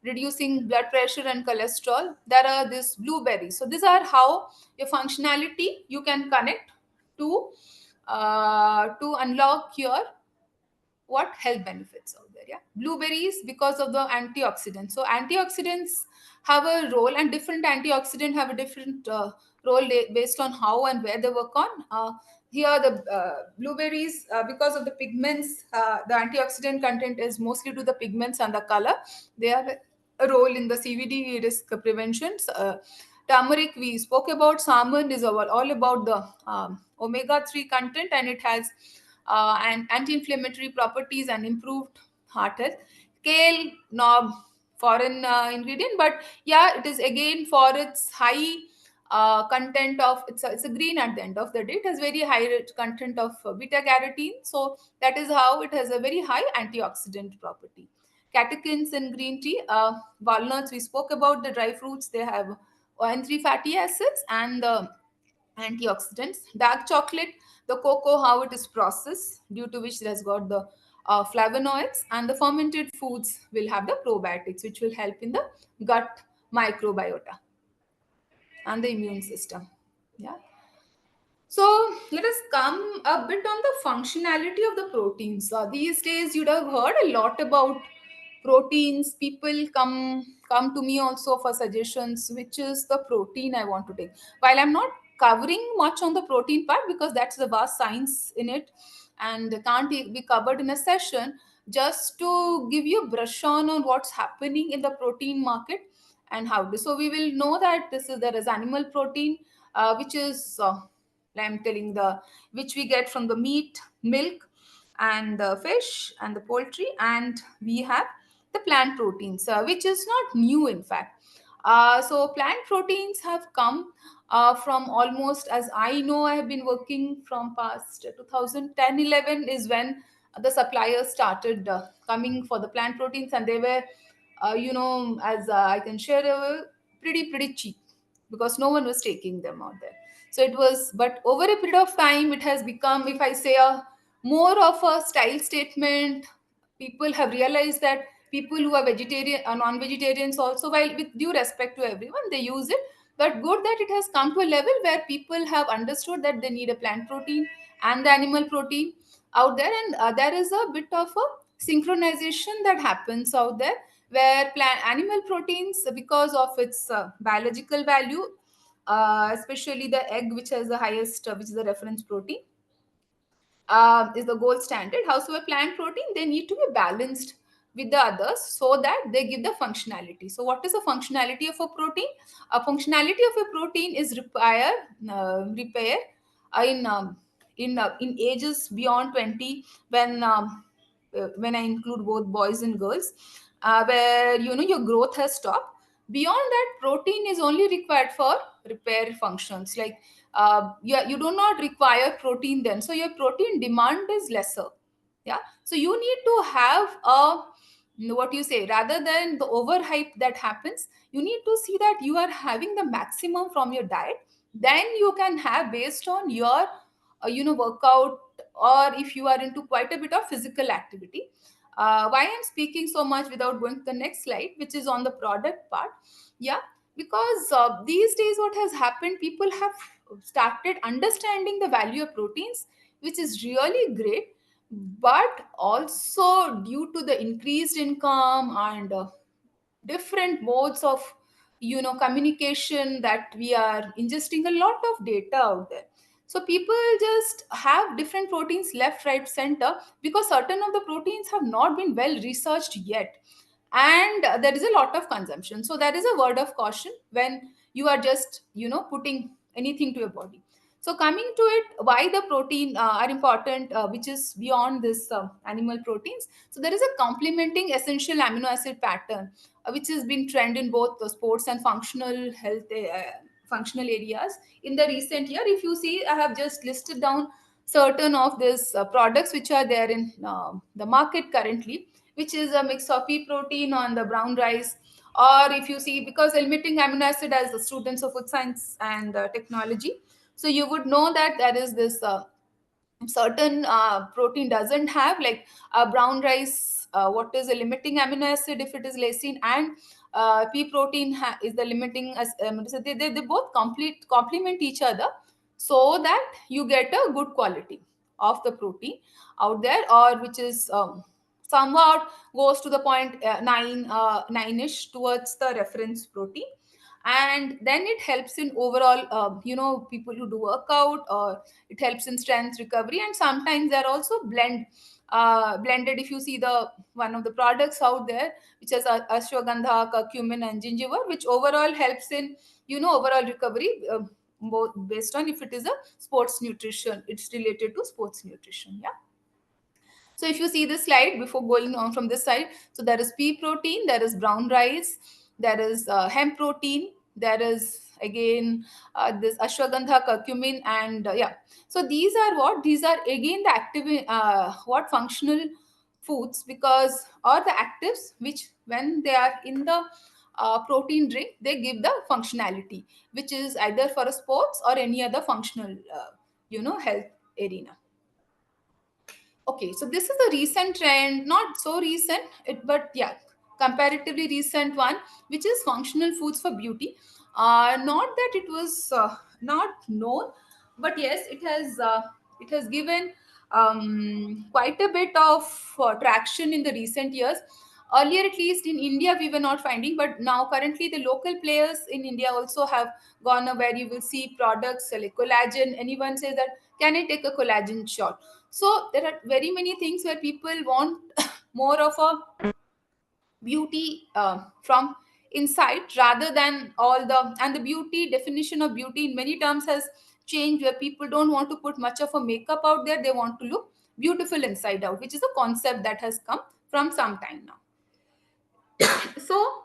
reducing blood pressure and cholesterol. There are these blueberries. So these are how your functionality you can connect to unlock your what health benefits out there. Yeah, blueberries because of the antioxidants. So antioxidants have a role, and different antioxidant have a different role based on how and where they work on. Here the blueberries, because of the pigments, the antioxidant content is mostly to the pigments and the color. They have a role in the CVD risk prevention. Turmeric we spoke about. Salmon is all about the omega 3 content, and it has and anti-inflammatory properties and improved heart health. Kale, no foreign ingredient, but yeah, it is again for its high content of it's a green at the end of the day. It has very high content of beta carotene, so that is how it has a very high antioxidant property. Catechins in green tea, walnuts. We spoke about the dry fruits. They have omega 3 fatty acids and the antioxidants. Dark chocolate, the cocoa, how it is processed, due to which it has got the flavonoids, and the fermented foods will have the probiotics, which will help in the gut microbiota and the immune system. Yeah. So let us come a bit on the functionality of the proteins. These days, you'd have heard a lot about proteins. People come to me also for suggestions, which is the protein I want to take. While I'm not covering much on the protein part because that's the vast science in it, and can't be covered in a session. Just to give you a brush on what's happening in the protein market and how to. So we will know that there is animal protein, which is I'm telling the which we get from the meat, milk, and the fish and the poultry, and we have the plant proteins, which is not new in fact. So plant proteins have come from almost, as I know, I have been working from past 2010-11 is when the suppliers started coming for the plant proteins, and they were, as I can share, they were pretty cheap because no one was taking them out there. So it was, but over a period of time, it has become, if I say, a more of a style statement. People have realized that people who are vegetarian or non-vegetarians also, while with due respect to everyone, they use it. But good that it has come to a level where people have understood that they need a plant protein and the animal protein out there, and there is a bit of a synchronization that happens out there, where plant animal proteins, because of its biological value, especially the egg, which has the highest, which is the reference protein, is the gold standard. However, plant protein, they need to be balanced with the others so that they give the functionality. So, what is the functionality of a protein? A functionality of a protein is repair in in ages beyond 20, when I include both boys and girls, where your growth has stopped. Beyond that, protein is only required for repair functions. Like you do not require protein then, so your protein demand is lesser. Yeah, so you need to have a, what you say, rather than the overhype that happens, you need to see that you are having the maximum from your diet. Then you can have based on your workout, or if you are into quite a bit of physical activity. Why I'm speaking so much without going to the next slide, which is on the product part. Yeah, because these days what has happened, people have started understanding the value of proteins, which is really great. But also due to the increased income and different modes of communication, that we are ingesting a lot of data out there. So people just have different proteins left, right, center, because certain of the proteins have not been well researched yet, and there is a lot of consumption. So there is a word of caution when you are just putting anything to your body. So coming to it, why the protein are important, which is beyond this animal proteins. So there is a complementing essential amino acid pattern, which has been trend in both the sports and functional health, functional areas in the recent year. If you see, I have just listed down certain of these products which are there in the market currently, which is a mix of pea protein on the brown rice. Or if you see, because limiting amino acid as the students of food science and technology, so you would know that there is this certain protein doesn't have, like brown rice what is a limiting amino acid if it is lysine, and pea protein is the limiting as so they both complement each other, so that you get a good quality of the protein out there, or which is somewhat goes to the point 9ish towards the reference protein. And then it helps in overall people who do workout, or it helps in strength recovery. And sometimes they're also blended. If you see the one of the products out there which has ashwagandha, curcumin and ginger, which overall helps in overall recovery, based on if it is a sports nutrition, it's related to sports nutrition. Yeah. So if you see this slide before going on from this side, so there is pea protein, there is brown rice, there is hemp protein, there is again this ashwagandha, curcumin, and yeah. So these are what? These are again the active, what functional foods, because or the actives which when they are in the protein drink, they give the functionality, which is either for a sports or any other functional, health arena. Okay, so this is a recent trend, not so recent, but yeah, comparatively recent one, which is functional foods for beauty. Not that it was not known, but yes, it has given quite a bit of traction in the recent years. Earlier, at least in India, we were not finding, but now currently the local players in India also have gone where you will see products like collagen. Anyone says that, can I take a collagen shot? So there are very many things where people want more of a beauty from inside, rather than all the, and the beauty definition of beauty in many terms has changed, where people don't want to put much of a makeup out there, they want to look beautiful inside out, which is a concept that has come from some time now. So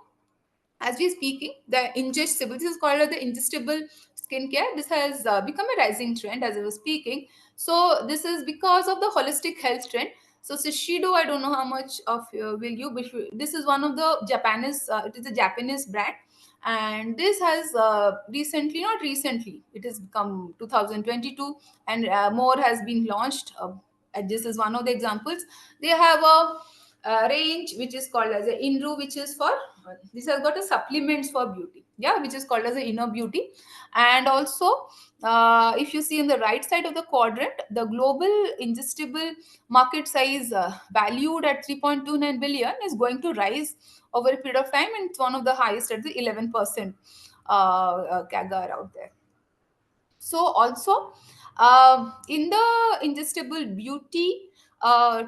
as we speaking, the ingestible, this is called as the ingestible skincare. This has become a rising trend as I was speaking. So this is because of the holistic health trend. So Shiseido, I don't know how much of will you, but this is one of the Japanese, it is a Japanese brand. And this has recently, not recently, it has become 2022, and more has been launched. And this is one of the examples. They have a range which is called as a Inru, which is for this has got a supplements for beauty, yeah, which is called as a inner beauty. And also, if you see on the right side of the quadrant, the global ingestible market size, valued at 3.29 billion, is going to rise over a period of time, and it's one of the highest at the 11% CAGR out there. So also, in the ingestible beauty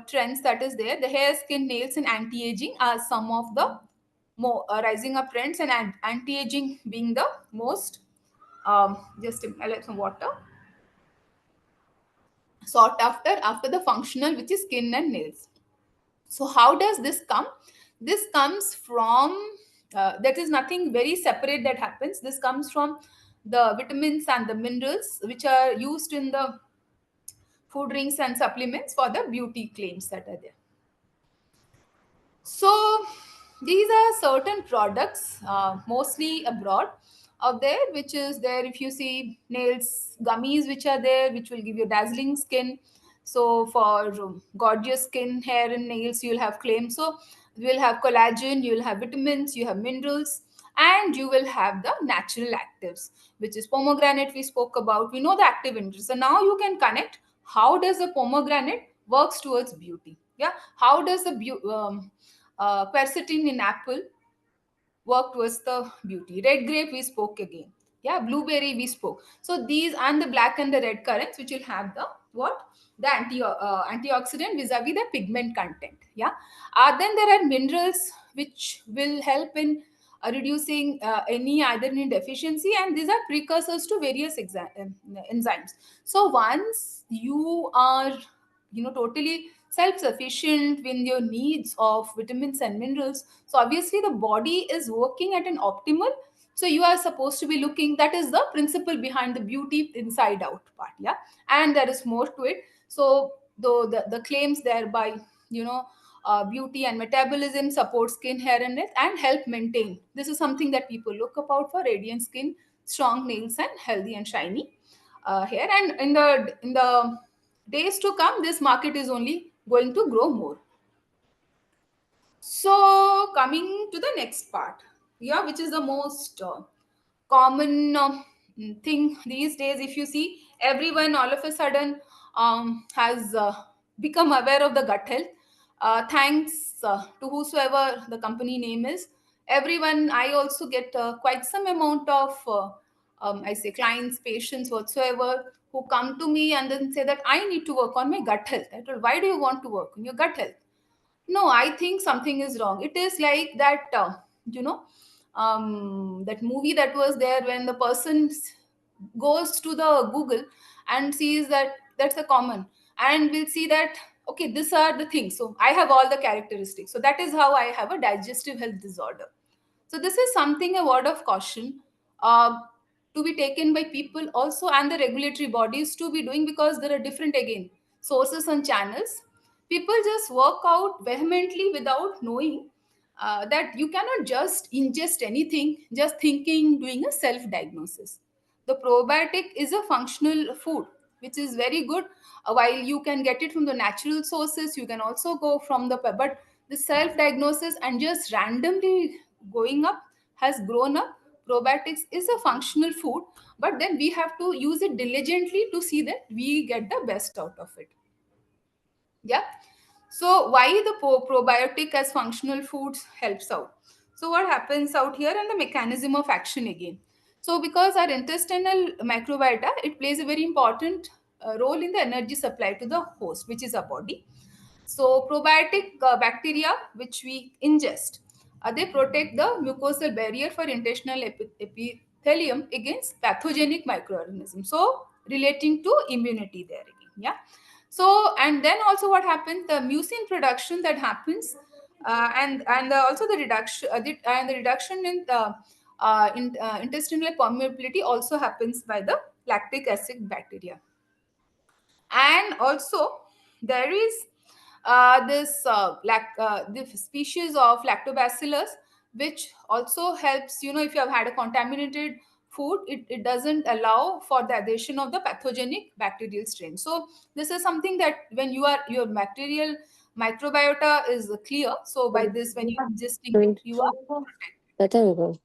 trends that is there, the hair, skin, nails, and anti-aging are some of the more rising up trends, and anti-aging being the most. Just I'll have some water. Sought after the functional, which is skin and nails. So how does this come? This comes from, that is nothing very separate that happens. This comes from the vitamins and the minerals which are used in the food drinks and supplements for the beauty claims that are there. So these are certain products, mostly abroad out there, which is there. If you see nails gummies, which are there, which will give you dazzling skin. So for gorgeous skin, hair, and nails, you'll have claims. So you will have collagen, you will have vitamins, you have minerals, and you will have the natural actives, which is pomegranate we spoke about. We know the active ingredients. So now you can connect how does the pomegranate works towards beauty. Yeah, how does the quercetin in apple work towards the beauty. Red grape we spoke again. Yeah, blueberry we spoke. So these and the black and the red currants, which will have the what? The antioxidant vis-a-vis the pigment content. Yeah. Then there are minerals which will help in reducing any iron deficiency, and these are precursors to various enzymes. So once you are totally self-sufficient with your needs of vitamins and minerals, so obviously the body is working at an optimal, so you are supposed to be looking, that is the principle behind the beauty inside out part. Yeah. And there is more to it. So though the claims thereby, beauty and metabolism, support skin, hair, and nails, and help maintain, this is something that people look about for radiant skin, strong nails, and healthy and shiny hair. And in the days to come, this market is only going to grow more. So coming to the next part, yeah, which is the most common thing these days. If you see, everyone all of a sudden has become aware of the gut health. Thanks to whosoever the company name is, everyone. I also get quite some amount of I say clients, patients, whatsoever, who come to me and then say that I need to work on my gut health. I told, why do you want to work on your gut health? No, I think something is wrong. It is like that, you know, that movie that was there when the person goes to the Google and sees that that's a common, and we'll see that okay, these are the things. So I have all the characteristics. So that is how I have a digestive health disorder. So this is something, a word of caution, uh, to be taken by people also and the regulatory bodies to be doing, because there are different again sources and channels. People just work out vehemently without knowing that you cannot just ingest anything just thinking doing a self diagnosis. The probiotic is a functional food which is very good. While you can get it from the natural sources, you can also go from the but the self diagnosis and just randomly going up has grown up. Probiotics is a functional food, but then we have to use it diligently to see that we get the best out of it. Yeah. So why the probiotic as functional foods helps out? So what happens out here and the mechanism of action again? So because our intestinal microbiota, it plays a very important role in the energy supply to the host, which is our body. So probiotic bacteria which we ingest, they protect the mucosal barrier for intestinal epithelium against pathogenic microorganisms. So relating to immunity there again, yeah. So and then also what happens, the mucin production that happens, also the reduction and the reduction in the intestinal permeability also happens by the lactic acid bacteria. And also there is this species of lactobacillus which also helps, you know, if you have had a contaminated food, it doesn't allow for the adhesion of the pathogenic bacterial strain. So this is something that when you are your bacterial microbiota is clear, so by this when you ingesting it you are protected.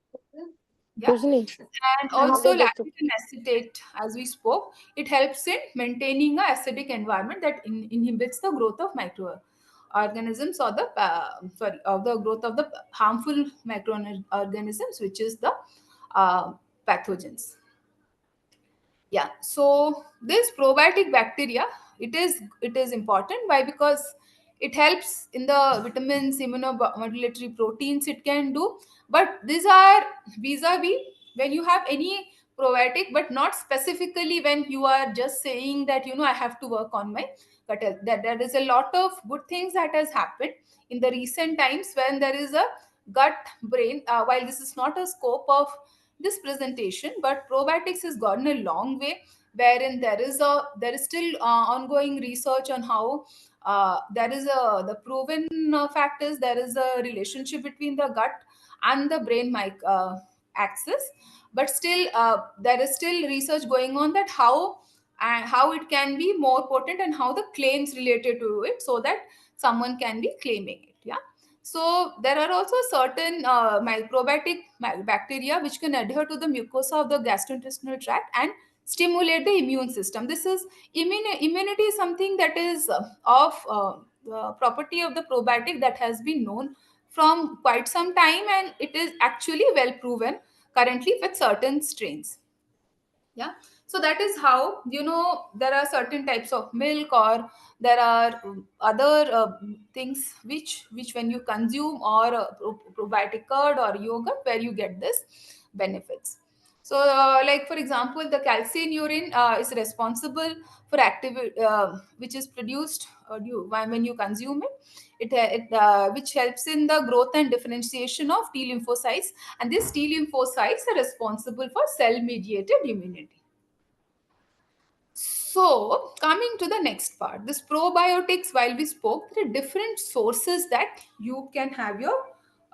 Yeah. And also lactic and acetate, as we spoke, it helps in maintaining a acidic environment that inhibits the growth of microorganisms or the of the growth of the harmful microorganisms, which is the uh, pathogens. Yeah. So this probiotic bacteria, it is important. Why? Because it helps in the vitamins, immunomodulatory proteins it can do. But these are vis-a-vis when you have any probiotic, but not specifically when you are just saying that, you know, I have to work on my gut health. That there is a lot of good things that has happened in the recent times when there is a gut brain. While this is not a scope of this presentation, but probiotics has gotten a long way, wherein there is still ongoing research on how there is a the proven factors, there is a relationship between the gut and the brain axis. But still there is still research going on that how it can be more potent and how the claims related to it, so that someone can be claiming it. Yeah. So there are also certain bacteria which can adhere to the mucosa of the gastrointestinal tract and stimulate the immune system. This is immunity is something that is of the property of the probiotic that has been known from quite some time, and it is actually well proven currently with certain strains. Yeah. So that is how, you know, there are certain types of milk, or there are other things which when you consume, or probiotic curd or yogurt, where you get this benefits. So like for example, the calcineurin is responsible for active which is produced when you consume it, which helps in the growth and differentiation of T lymphocytes, and these T lymphocytes are responsible for cell mediated immunity. So, coming to the next part, this probiotics, while we spoke, there are different sources that you can have your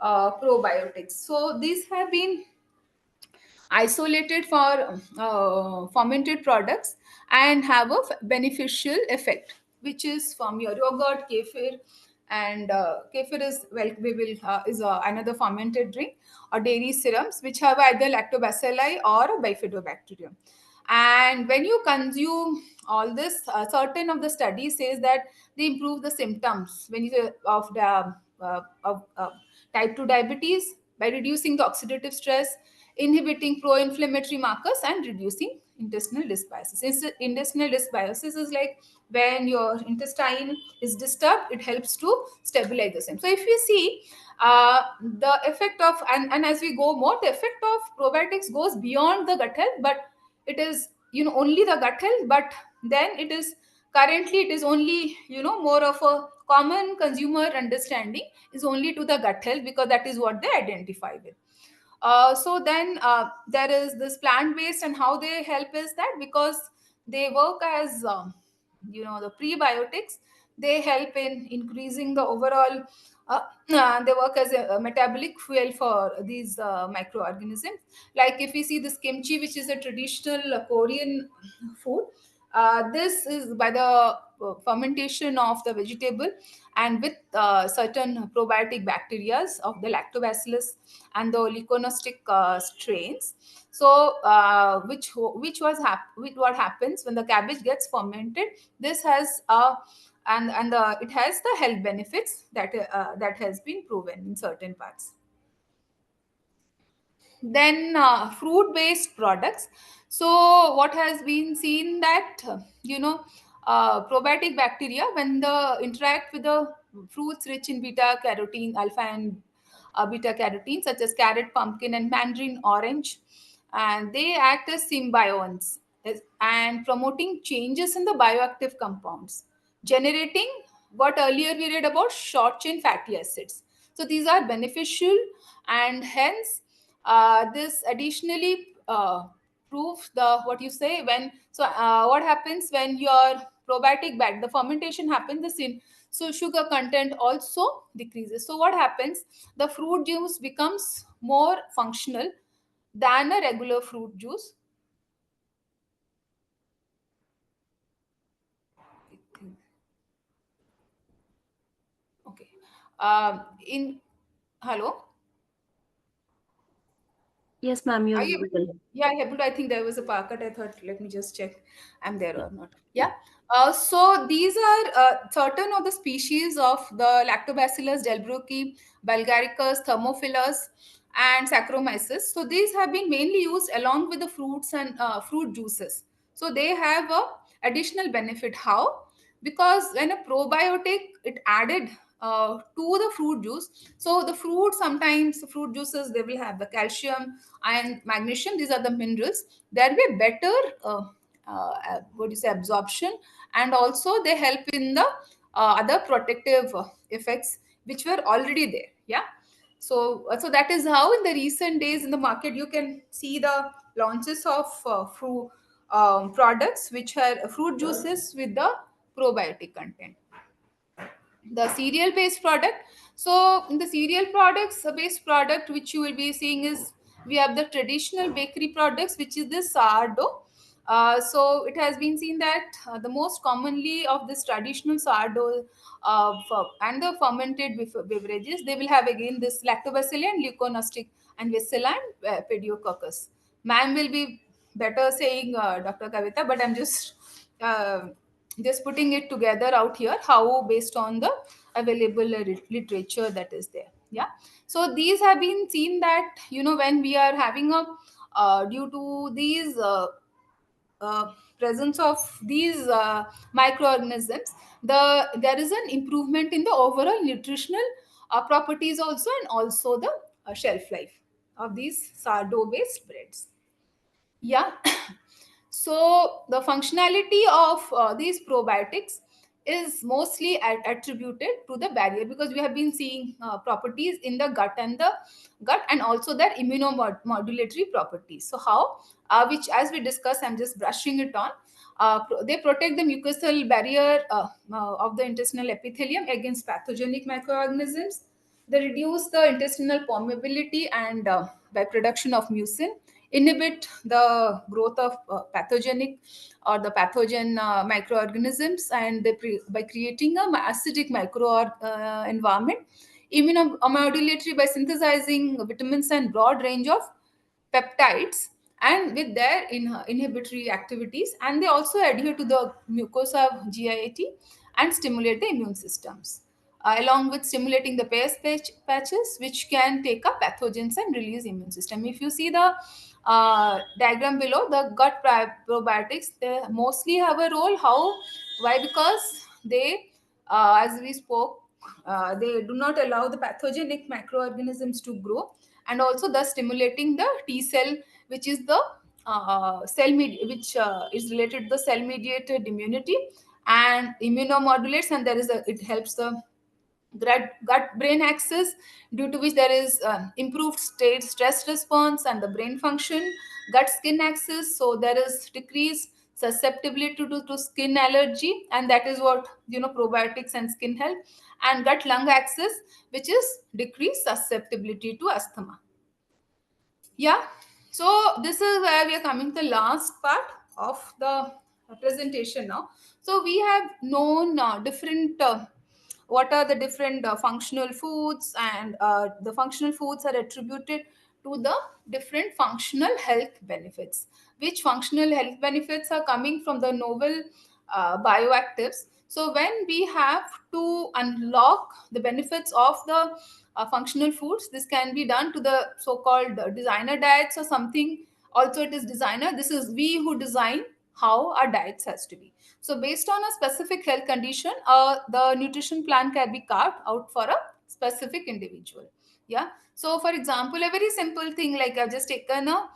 probiotics. So, these have been isolated for fermented products and have a beneficial effect, which is from your yogurt, kefir, And kefir is, well, we will is another fermented drink, or dairy serums which have either lactobacilli or bifidobacterium. And when you consume all this, certain of the studies says that they improve the symptoms when you of the type 2 diabetes by reducing the oxidative stress, inhibiting pro-inflammatory markers, and reducing intestinal dysbiosis. Intestinal dysbiosis is like when your intestine is disturbed, it helps to stabilize the same. So if you see the effect of, and as we go more, the effect of probiotics goes beyond the gut health, but it is, only the gut health. But then it is, currently it is only, more of a common consumer understanding is only to the gut health, because that is what they identify with. So then there is this plant based, and how they help is that because they work as the prebiotics, they help in increasing the overall they work as a metabolic fuel for these microorganisms. Like if we see this kimchi, which is a traditional Korean food, this is by the fermentation of the vegetable, and with certain probiotic bacteria of the lactobacillus and the Leuconostoc strains. So, which what happens when the cabbage gets fermented? This has it has the health benefits that has been proven in certain parts. Then fruit based products. So what has been seen that probiotic bacteria, when they interact with the fruits rich in beta carotene, alpha and beta carotene, such as carrot, pumpkin, and mandarin orange, and they act as symbionts and promoting changes in the bioactive compounds, generating what earlier we read about short chain fatty acids. So these are beneficial, and hence this additionally proves the, what you say, when, so what happens when your probiotic bag, the fermentation happens, the sin, so sugar content also decreases. So what happens, the fruit juice becomes more functional than a regular fruit juice. Okay. In Hello. Yes, ma'am, Are you're you able to? visible. Yeah, able to. I think there was a power cut. I thought, let me just check I'm there or not. Yeah. So these are certain of the species of the Lactobacillus delbrueckii, Bulgaricus, Thermophilus, and Saccharomyces. So these have been mainly used along with the fruits and fruit juices. So they have a additional benefit. How? Because when a probiotic it added to the fruit juice, so the fruit, sometimes the fruit juices, they will have the calcium and magnesium, these are the minerals, there will be better what do you say, absorption, and also they help in the other protective effects which were already there. Yeah. So that is how in the recent days in the market you can see the launches of fruit products which are fruit juices with the probiotic content. The cereal based product. So in the cereal products based product which you will be seeing is, we have the traditional bakery products, which is the sourdough. So it has been seen that the most commonly of this traditional sourdough and the fermented beverages, they will have again this lactobacilli and leuconostoc and Vacilla and pediococcus. Ma'am will be better saying, Dr. Kavita, but I'm just putting it together out here, how based on the available literature that is there. Yeah. So these have been seen that, when we are having a due to these presence of these microorganisms, there is an improvement in the overall nutritional properties also, and also the shelf life of these sourdough based breads. Yeah. So the functionality of these probiotics is mostly attributed to the barrier, because we have been seeing properties in the gut, and also their immunomodulatory properties. So how, which as we discussed, I'm just brushing it on. They protect the mucosal barrier of the intestinal epithelium against pathogenic microorganisms. They reduce the intestinal permeability and by production of mucin, inhibit the growth of pathogenic or the pathogen microorganisms, and by creating a acidic micro environment, immunomodulatory by synthesizing vitamins and broad range of peptides, and with their inhibitory activities, and they also adhere to the mucosa of GIT and stimulate the immune systems, along with stimulating the patches which can take up pathogens and release immune system. If you see the diagram below, the gut probiotics, they mostly have a role. How? Why? Because they, as we spoke, they do not allow the pathogenic microorganisms to grow, and also thus stimulating the T cell, which is the which is related to the cell mediated immunity and immunomodulates, and there is a, it helps the gut brain axis, due to which there is improved state stress response and the brain function. Gut skin axis, so there is decreased susceptibility to skin allergy, and that is what, probiotics and skin health. And gut lung axis, which is decreased susceptibility to asthma. Yeah. So this is where we are coming to the last part of the presentation now. So we have known different what are the different functional foods, and the functional foods are attributed to the different functional health benefits. Which functional health benefits are coming from the novel bioactives. So when we have to unlock the benefits of the functional foods, this can be done to the so-called designer diets or something. Also it is designer, this is we who design how our diets has to be. So based on a specific health condition, the nutrition plan can be carved out for a specific individual. Yeah. So for example, a very simple thing, like I've just taken a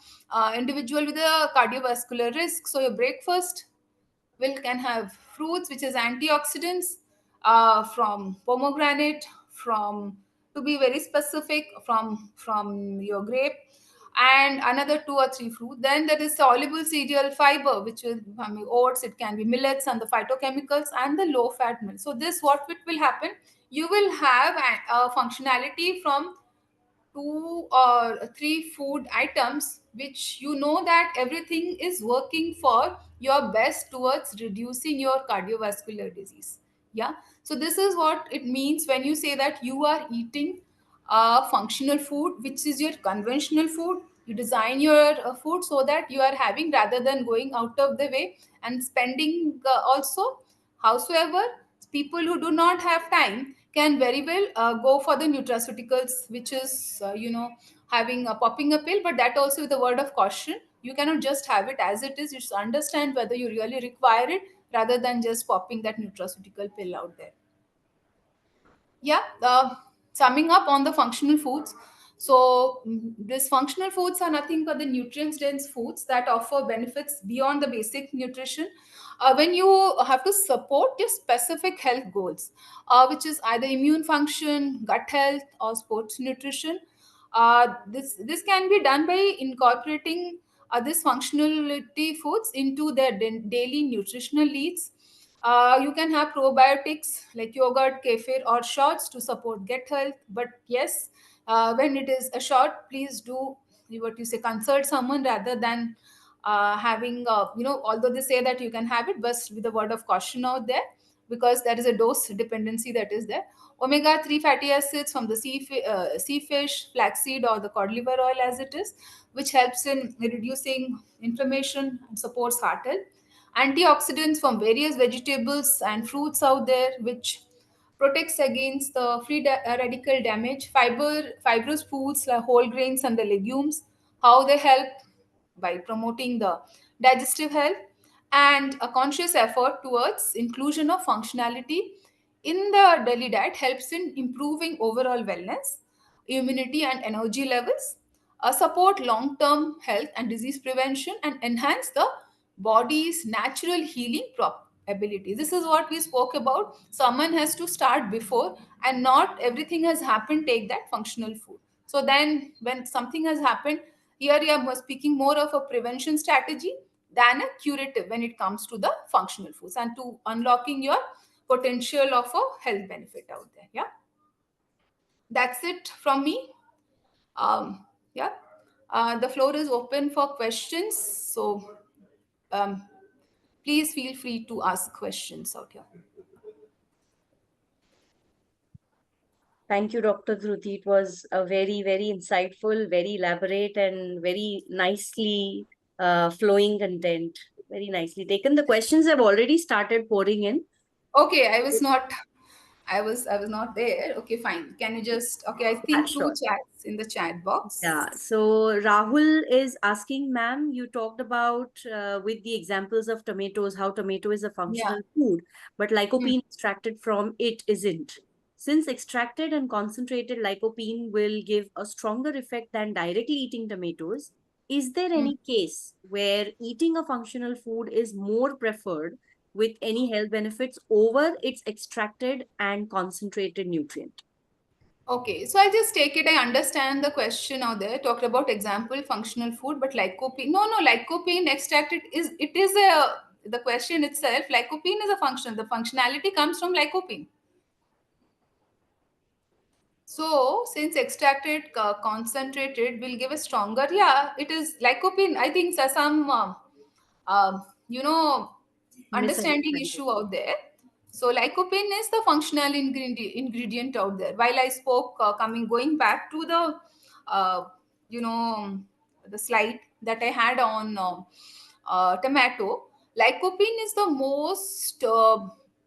individual with a cardiovascular risk. So your breakfast will can have fruits, which is antioxidants, from pomegranate, from, to be very specific, from your grape, and another two or three fruit. Then there is soluble cereal fiber, which is from oats, it can be millets, and the phytochemicals, and the low fat milk. So this, what it will happen, you will have a functionality from two or three food items, which you know that everything is working for your best towards reducing your cardiovascular disease. Yeah. So this is what it means when you say that you are eating functional food, which is your conventional food. You design your food so that you are having, rather than going out of the way and spending also. Howsoever, people who do not have time can very well go for the nutraceuticals, which is having a popping a pill, but that also with a word of caution. You cannot just have it as it is. You should understand whether you really require it, rather than just popping that nutraceutical pill out there. Yeah. Summing up on the functional foods, so these functional foods are nothing but the nutrients dense foods that offer benefits beyond the basic nutrition, when you have to support your specific health goals, which is either immune function, gut health, or sports nutrition. This can be done by incorporating these functionality foods into their daily nutritional needs. You can have probiotics like yogurt, kefir, or shots to support gut health. But yes, when it is a shot, please do what you say, consult someone, rather than having, although they say that you can have it, but with a word of caution out there, because there is a dose dependency that is there. Omega 3 fatty acids from the sea fish, flaxseed, or the cod liver oil as it is, which helps in reducing inflammation and supports heart health. Antioxidants from various vegetables and fruits out there, which protects against the free radical damage. Fibrous foods like whole grains and the legumes, how they help by promoting the digestive health. And a conscious effort towards inclusion of functionality in the daily diet helps in improving overall wellness, immunity, and energy levels, support long-term health and disease prevention, and enhance the body's natural healing ability. This is what we spoke about. Someone has to start before, and not everything has happened, take that functional food. So then when something has happened, here we are speaking more of a prevention strategy than a curative when it comes to the functional foods, and to unlocking your potential of a health benefit out there. Yeah, that's it from me. Yeah. The floor is open for questions. So um, please feel free to ask questions out here. Thank you, Dr. Dhruti. It was a very, very insightful, very elaborate, and very nicely flowing content. Very nicely taken. The questions have already started pouring in. Okay, I was not there. Okay, fine. Can you just, okay, I Yeah, think two sure. chats in the chat box. Yeah, so Rahul is asking, ma'am, you talked about with the examples of tomatoes, how tomato is a Yeah. functional food, but Hmm. lycopene extracted from it isn't. Since extracted and concentrated lycopene will give a stronger effect than directly eating tomatoes, is there Hmm. any case where eating a functional food is more preferred with any health benefits over its extracted and concentrated nutrient? Okay, so I'll just take it. I understand the question out there. Talked about example functional food, but lycopene. No, no, lycopene extracted is it is a the question itself. Lycopene is a function. The functionality comes from lycopene. So since extracted concentrated will give a stronger, yeah, it is lycopene. I think there's some um, you know understanding Misunderstanding. issue out there. So lycopene is the functional ingredient out there. While I spoke, coming going back to the uh, you know the slide that I had on tomato, lycopene is the most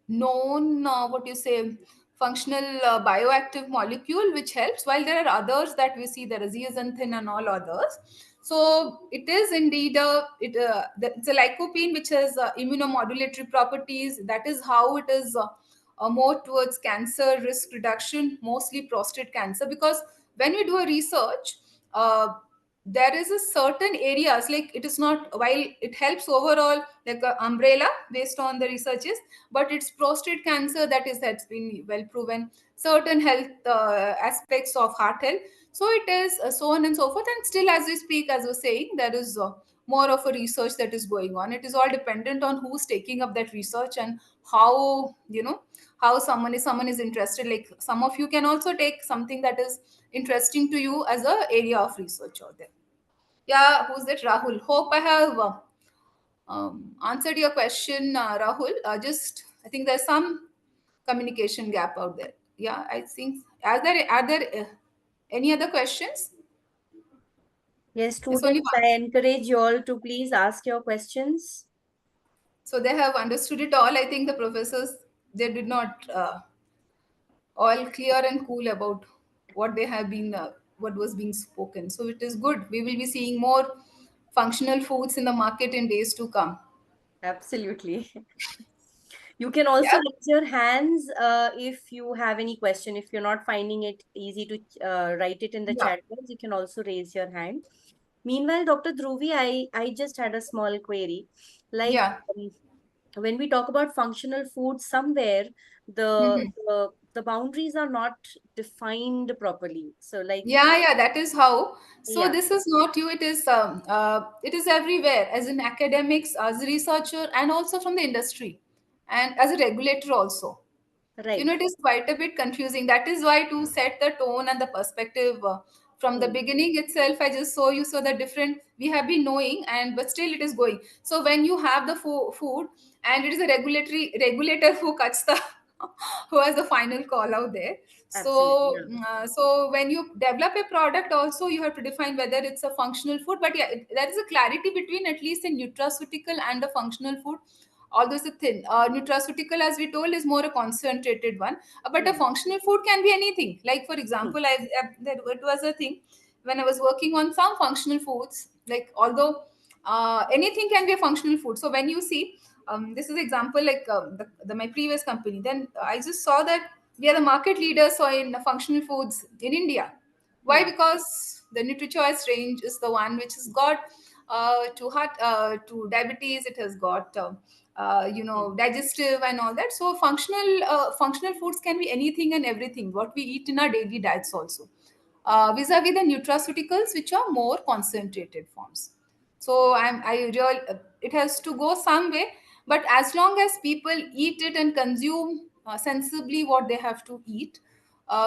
known what you say functional bioactive molecule which helps, while there are others that we see, there is zeaxanthin and all others. So it is indeed it's a lycopene which has immunomodulatory properties. That is how it is more towards cancer risk reduction, mostly prostate cancer. Because when we do a research, uh, there is a certain areas, like it is not, while it helps overall like a umbrella based on the researches, but it's prostate cancer that is that's been well proven. Certain health aspects of heart health, so it is so on and so forth. And still, as we speak, as we're saying, there is more of a research that is going on. It is all dependent on who's taking up that research and how how someone is interested. Like some of you can also take something that is interesting to you as a area of research out there. Yeah, who's that? Rahul. Hope I have answered your question, Rahul. Just I think there's some communication gap out there. Yeah, I think. Are there any other questions? Yes, It's only students, one. I encourage you all to please ask your questions. So they have understood it all. I think the professors, they did not all clear and cool about what they have been what was being spoken. So it is good. We will be seeing more functional foods in the market in days to come. Absolutely. You can Yeah. also raise your hands if you have any question. If you're not finding it easy to write it in the Yeah. chat box, you can also raise your hand. Meanwhile, Dr. Dhruvi, I just had a small query. Like Yeah. when we talk about functional food, somewhere Mhm. the boundaries are not defined properly. So like, Yeah, yeah, that is how. So yeah, this is not you. It is everywhere, as in academics, as a researcher, and also from the industry, and as a regulator also. right. It is quite a bit confusing. That is why to set the tone and the perspective from the Hmm. beginning itself, I just saw the different we have been knowing, and but still it is going. So when you have the food, and it is a regulatory regulator who cuts the who has the final call out there. Absolutely. So Yeah. so when you develop a product also, you have to define whether it's a functional food. But yeah, there is a clarity between at least a nutraceutical and a functional food, although it's a thin. Nutraceutical, as we told, is more a concentrated one. But a Hmm. functional food can be anything. Like, for Hmm. example, it was a thing when I was working on some functional foods. Like, although anything can be a functional food. So when you see, this is example like my previous company. Then I just saw that we are the market leaders so in functional foods in India. Why? Hmm. Because the NutriChoice range is the one which has got to heart, to diabetes. It has got Hmm. digestive and all that. So functional foods can be anything and everything what we eat in our daily diets also. Vis-a-vis the nutraceuticals, which are more concentrated forms. So it has to go some way, but as long as people eat it and consume sensibly what they have to eat,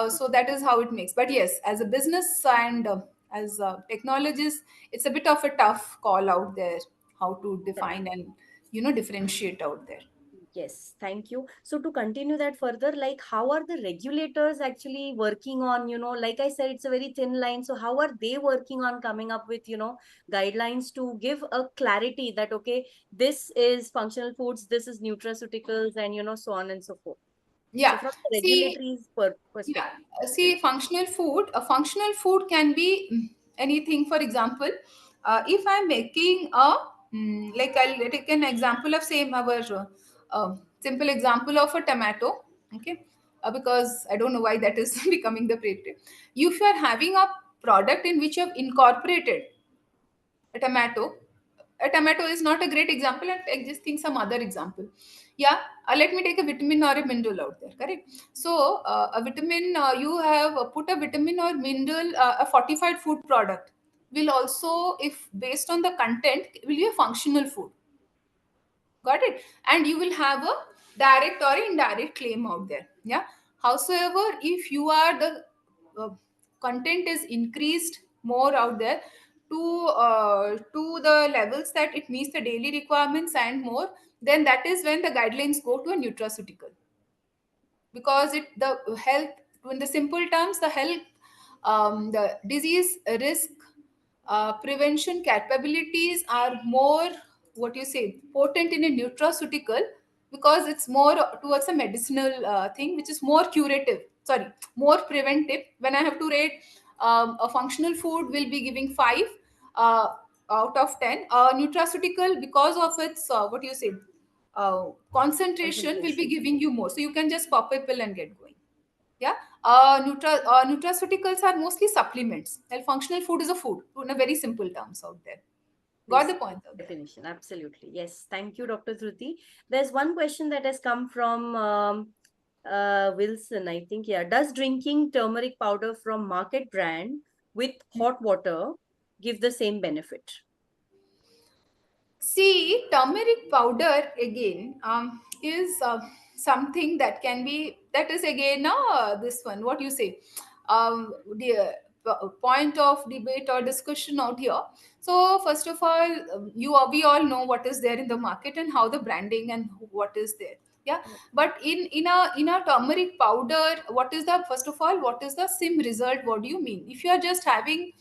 so that is how it makes. But yes, as a business and As technologists, it's a bit of a tough call out there, how to Correct. define and differentiate out there. Yes, thank you. So to continue that further, like how are the regulators actually working on, like I said, it's a very thin line. So how are they working on coming up with, guidelines to give a clarity that, okay, this is functional foods, this is nutraceuticals, and, so on and so forth. So Yeah. from the See, regulatory yeah. perspective. See, functional food. A functional food can be anything. For example, if I'm making a like I'll take an example of same our simple example of a tomato. Okay, because I don't know why that is becoming the predictive. If you are having a product in which you have incorporated a tomato, a tomato is not a great example, and I just think some other example. Yeah, let me take a vitamin or a mineral out there, correct? So a vitamin, you have put a vitamin or mineral, a fortified food product will also, if based on the content, will be a functional food. Got it? And you will have a direct or indirect claim out there. Yeah. Howsoever, if you are the uh, content is increased more out there to the levels that it meets the daily requirements and more, then that is when the guidelines go to a nutraceutical, because it the health, in the simple terms, the health, the disease risk prevention capabilities are more, what you say, potent in a nutraceutical, because it's more towards a medicinal thing, which is more curative, sorry, more preventive. When I have to rate, a functional food will be giving 5 uh, out of 10. Nutraceutical, because of its what you say, concentration, will be Concentration. giving you more, so you can just pop a pill and get going. Yeah. Nutraceuticals are mostly supplements, while functional food is a food in a very simple terms out there. Got This the point out there. definition, absolutely. Yes, thank you, Dr. Dhruti. There's one question that has come from Wilson, I think. Yeah. Does drinking turmeric powder from market brand with hot water give the same benefit? See, turmeric powder again is something that can be, that is again this one, what you say, the point of debate or discussion out here. So first of all, we all know what is there in the market and how the branding and what is there. Yeah, but in a turmeric powder, what is the, first of all, what is the sim result? What do you mean? If you are just having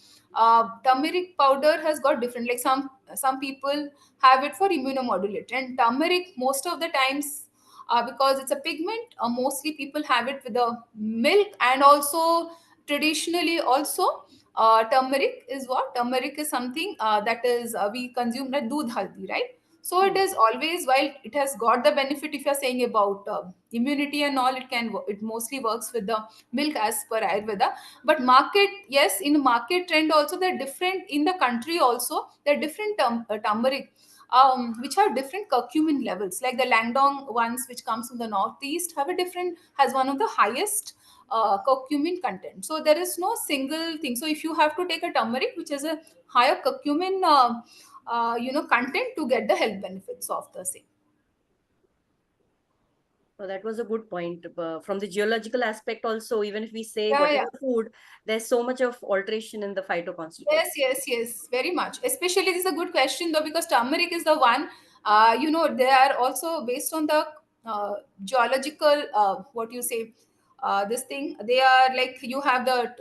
turmeric powder has got different, like some people have it for immunomodulator, and turmeric most of the times, because it's a pigment, mostly people have it with the milk. And also traditionally also, turmeric is what, turmeric is something that is we consume like doodh haldi, right? So it Hmm. is always, while it has got the benefit, if you're saying about immunity and all, it mostly works with the milk as per Ayurveda. But market, yes, in market trend also, they're different in the country also, they're different turmeric, which have different curcumin levels. Like the Langdong ones, which comes from the northeast, have a different, has one of the highest curcumin content. So there is no single thing. So if you have to take a turmeric which has a higher curcumin content to get the health benefits of the same. So that was a good point. From the geological aspect, also, even if we say Yeah, whatever yeah. food, there's so much of alteration in the phytoconstituent. Yes, yes, yes, very much. Especially, this is a good question though, because turmeric is the one, they are also based on the geological, what you say, this thing. They are like, you have the,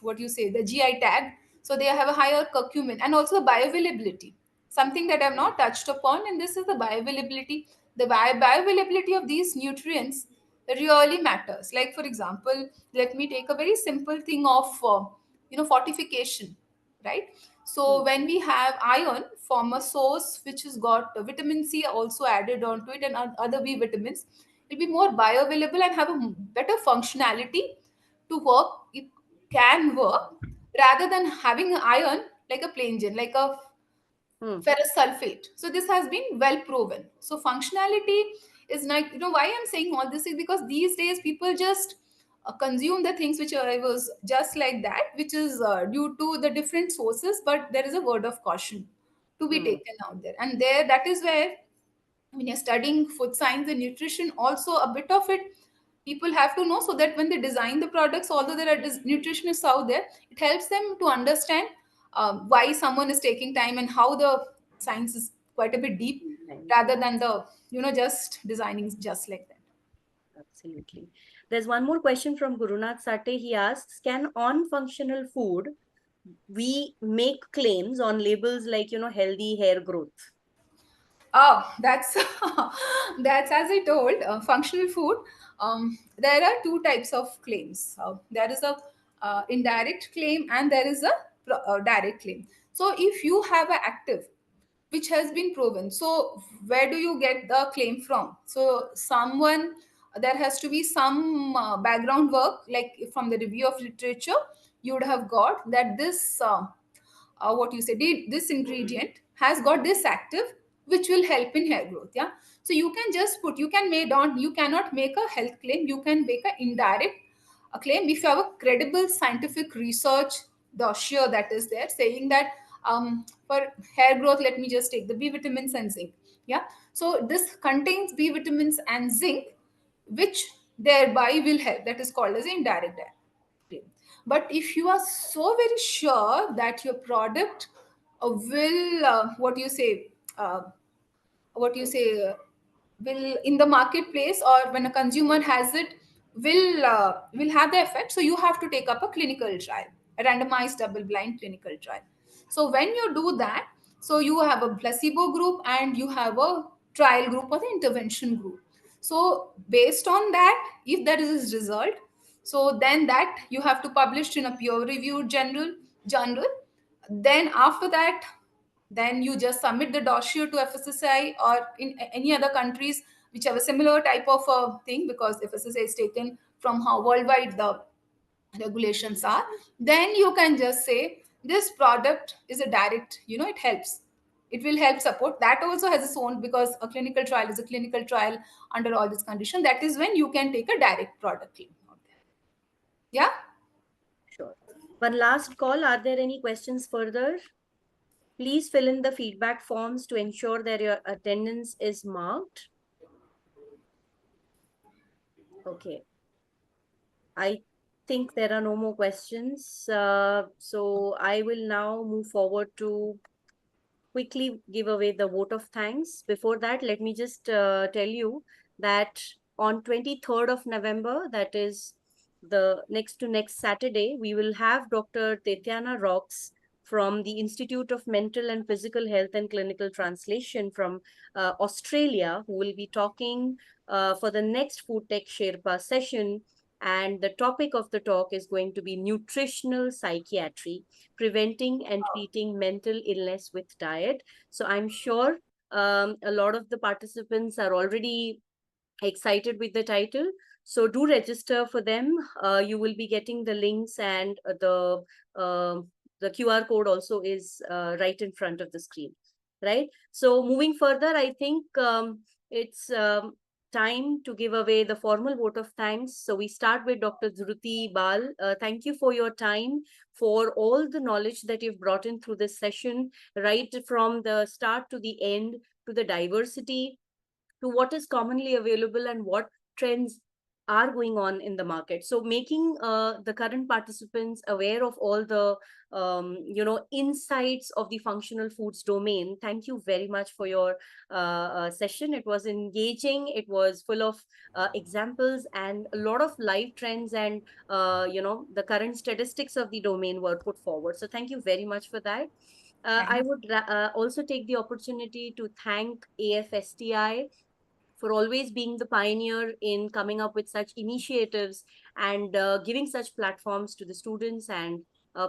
what you say, the GI tag. So they have a higher curcumin, and also the bioavailability. Something that I've not touched upon, and this is the bioavailability. The bioavailability of these nutrients really matters. Like, for example, let me take a very simple thing of, fortification, right? So Hmm. when we have iron from a source which has got vitamin C also added onto it, and other B vitamins, it'll be more bioavailable and have a better functionality to work. It can work rather than having iron like a plain gin, like a Hmm. ferrous sulfate. So this has been well proven. So functionality is not, why I'm saying all this is because these days people just consume the things which I was just like that, which is due to the different sources, but there is a word of caution to be Hmm. taken out there. And there, that is where when you're studying food science and nutrition, also a bit of it People have to know, so that when they design the products, although there are nutritionists out there, it helps them to understand why someone is taking time and how the science is quite a bit deep, Right. rather than the just designing just like that. Absolutely. There's one more question from Gurunath Sate. He asks, can on functional food we make claims on labels like, healthy hair growth? Oh, that's that's as I told, functional food. There are two types of claims. There is a indirect claim, and there is a direct claim. So if you have an active which has been proven, so where do you get the claim from? So someone, there has to be some background work, like from the review of literature, you would have got that this what you say, this ingredient has got this active which will help in hair growth. Yeah, so you can just put, you can make on, you cannot make a health claim, you can make an indirect claim if you have a credible scientific research dossier that is there saying that for hair growth, let me just take the B vitamins and zinc. Yeah, so this contains B vitamins and zinc, which thereby will help. That is called as indirect claim. But if you are so very sure that your product will uh, what you say will in the marketplace, or when a consumer has it, will have the effect, so you have to take up a clinical trial, a randomized double blind clinical trial. So when you do that, so you have a placebo group and you have a trial group or the intervention group. So based on that, if there is a result, so then that you have to publish in a peer reviewed journal. Then after that, then you just submit the dossier to FSSAI, or in any other countries which have a similar type of thing, because FSSAI is taken from how worldwide the regulations are. Then you can just say this product is a direct, it helps, it will help support. That also has its own, because a clinical trial is a clinical trial under all this condition. That is when you can take a direct product claim out there. Yeah. Sure. One last call. Are there any questions further? Please fill in the feedback forms to ensure that your attendance is marked. Okay. I think there are no more questions. So I will now move forward to quickly give away the vote of thanks. Before that, let me just tell you that on 23rd of November, that is the next to next Saturday, we will have Dr. Tetiana Rocks from the Institute of Mental and Physical Health and Clinical Translation from Australia, who will be talking for the next Food Tech Sherpa session. And the topic of the talk is going to be nutritional psychiatry, preventing and treating mental illness with diet. So I'm sure a lot of the participants are already excited with the title. So do register for them. You will be getting the links, and uh, the QR code also is right in front of the screen. Right. So moving further, I think it's time to give away the formal vote of thanks. So we start with Dr. Dhruti Bal. Thank you for your time, for all the knowledge that you've brought in through this session, right from the start to the end, to the diversity, to what is commonly available and what trends are going on in the market. So making the current participants aware of all the insights of the functional foods domain. Thank you very much for your session. It was engaging, it was full of examples, and a lot of live trends, and the current statistics of the domain were put forward. So thank you very much for that. I Thanks. would also take the opportunity to thank AFSTI for always being the pioneer in coming up with such initiatives and giving such platforms to the students, and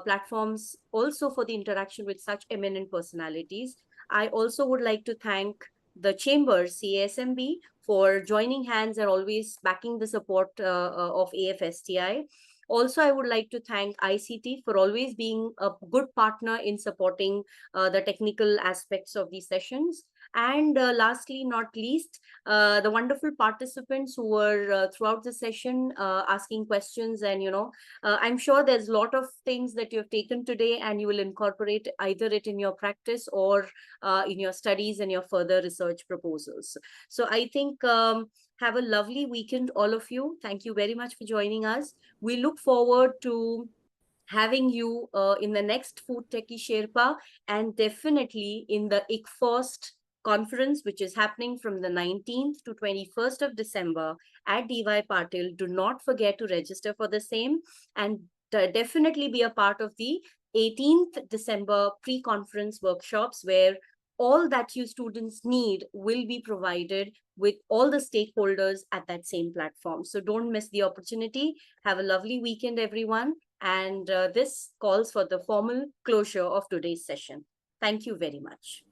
platforms also for the interaction with such eminent personalities. I also would like to thank the chamber, CASMB, for joining hands and always backing the support of AFSTI. Also, I would like to thank ICT for always being a good partner in supporting the technical aspects of these sessions. And lastly, not least, the wonderful participants who were throughout the session asking questions. And, I'm sure there's a lot of things that you have taken today and you will incorporate either it in your practice or in your studies and your further research proposals. So I think Have a lovely weekend, all of you. Thank you very much for joining us. We look forward to having you in the next Food Techie Sherpa, and definitely in the ICFOST conference, which is happening from the 19th to 21st of December at DY Patil. Do not forget to register for the same, and definitely be a part of the 18th December pre-conference workshops, where all that you students need will be provided with all the stakeholders at that same platform. So don't miss the opportunity. Have a lovely weekend, everyone. And this calls for the formal closure of today's session. Thank you very much.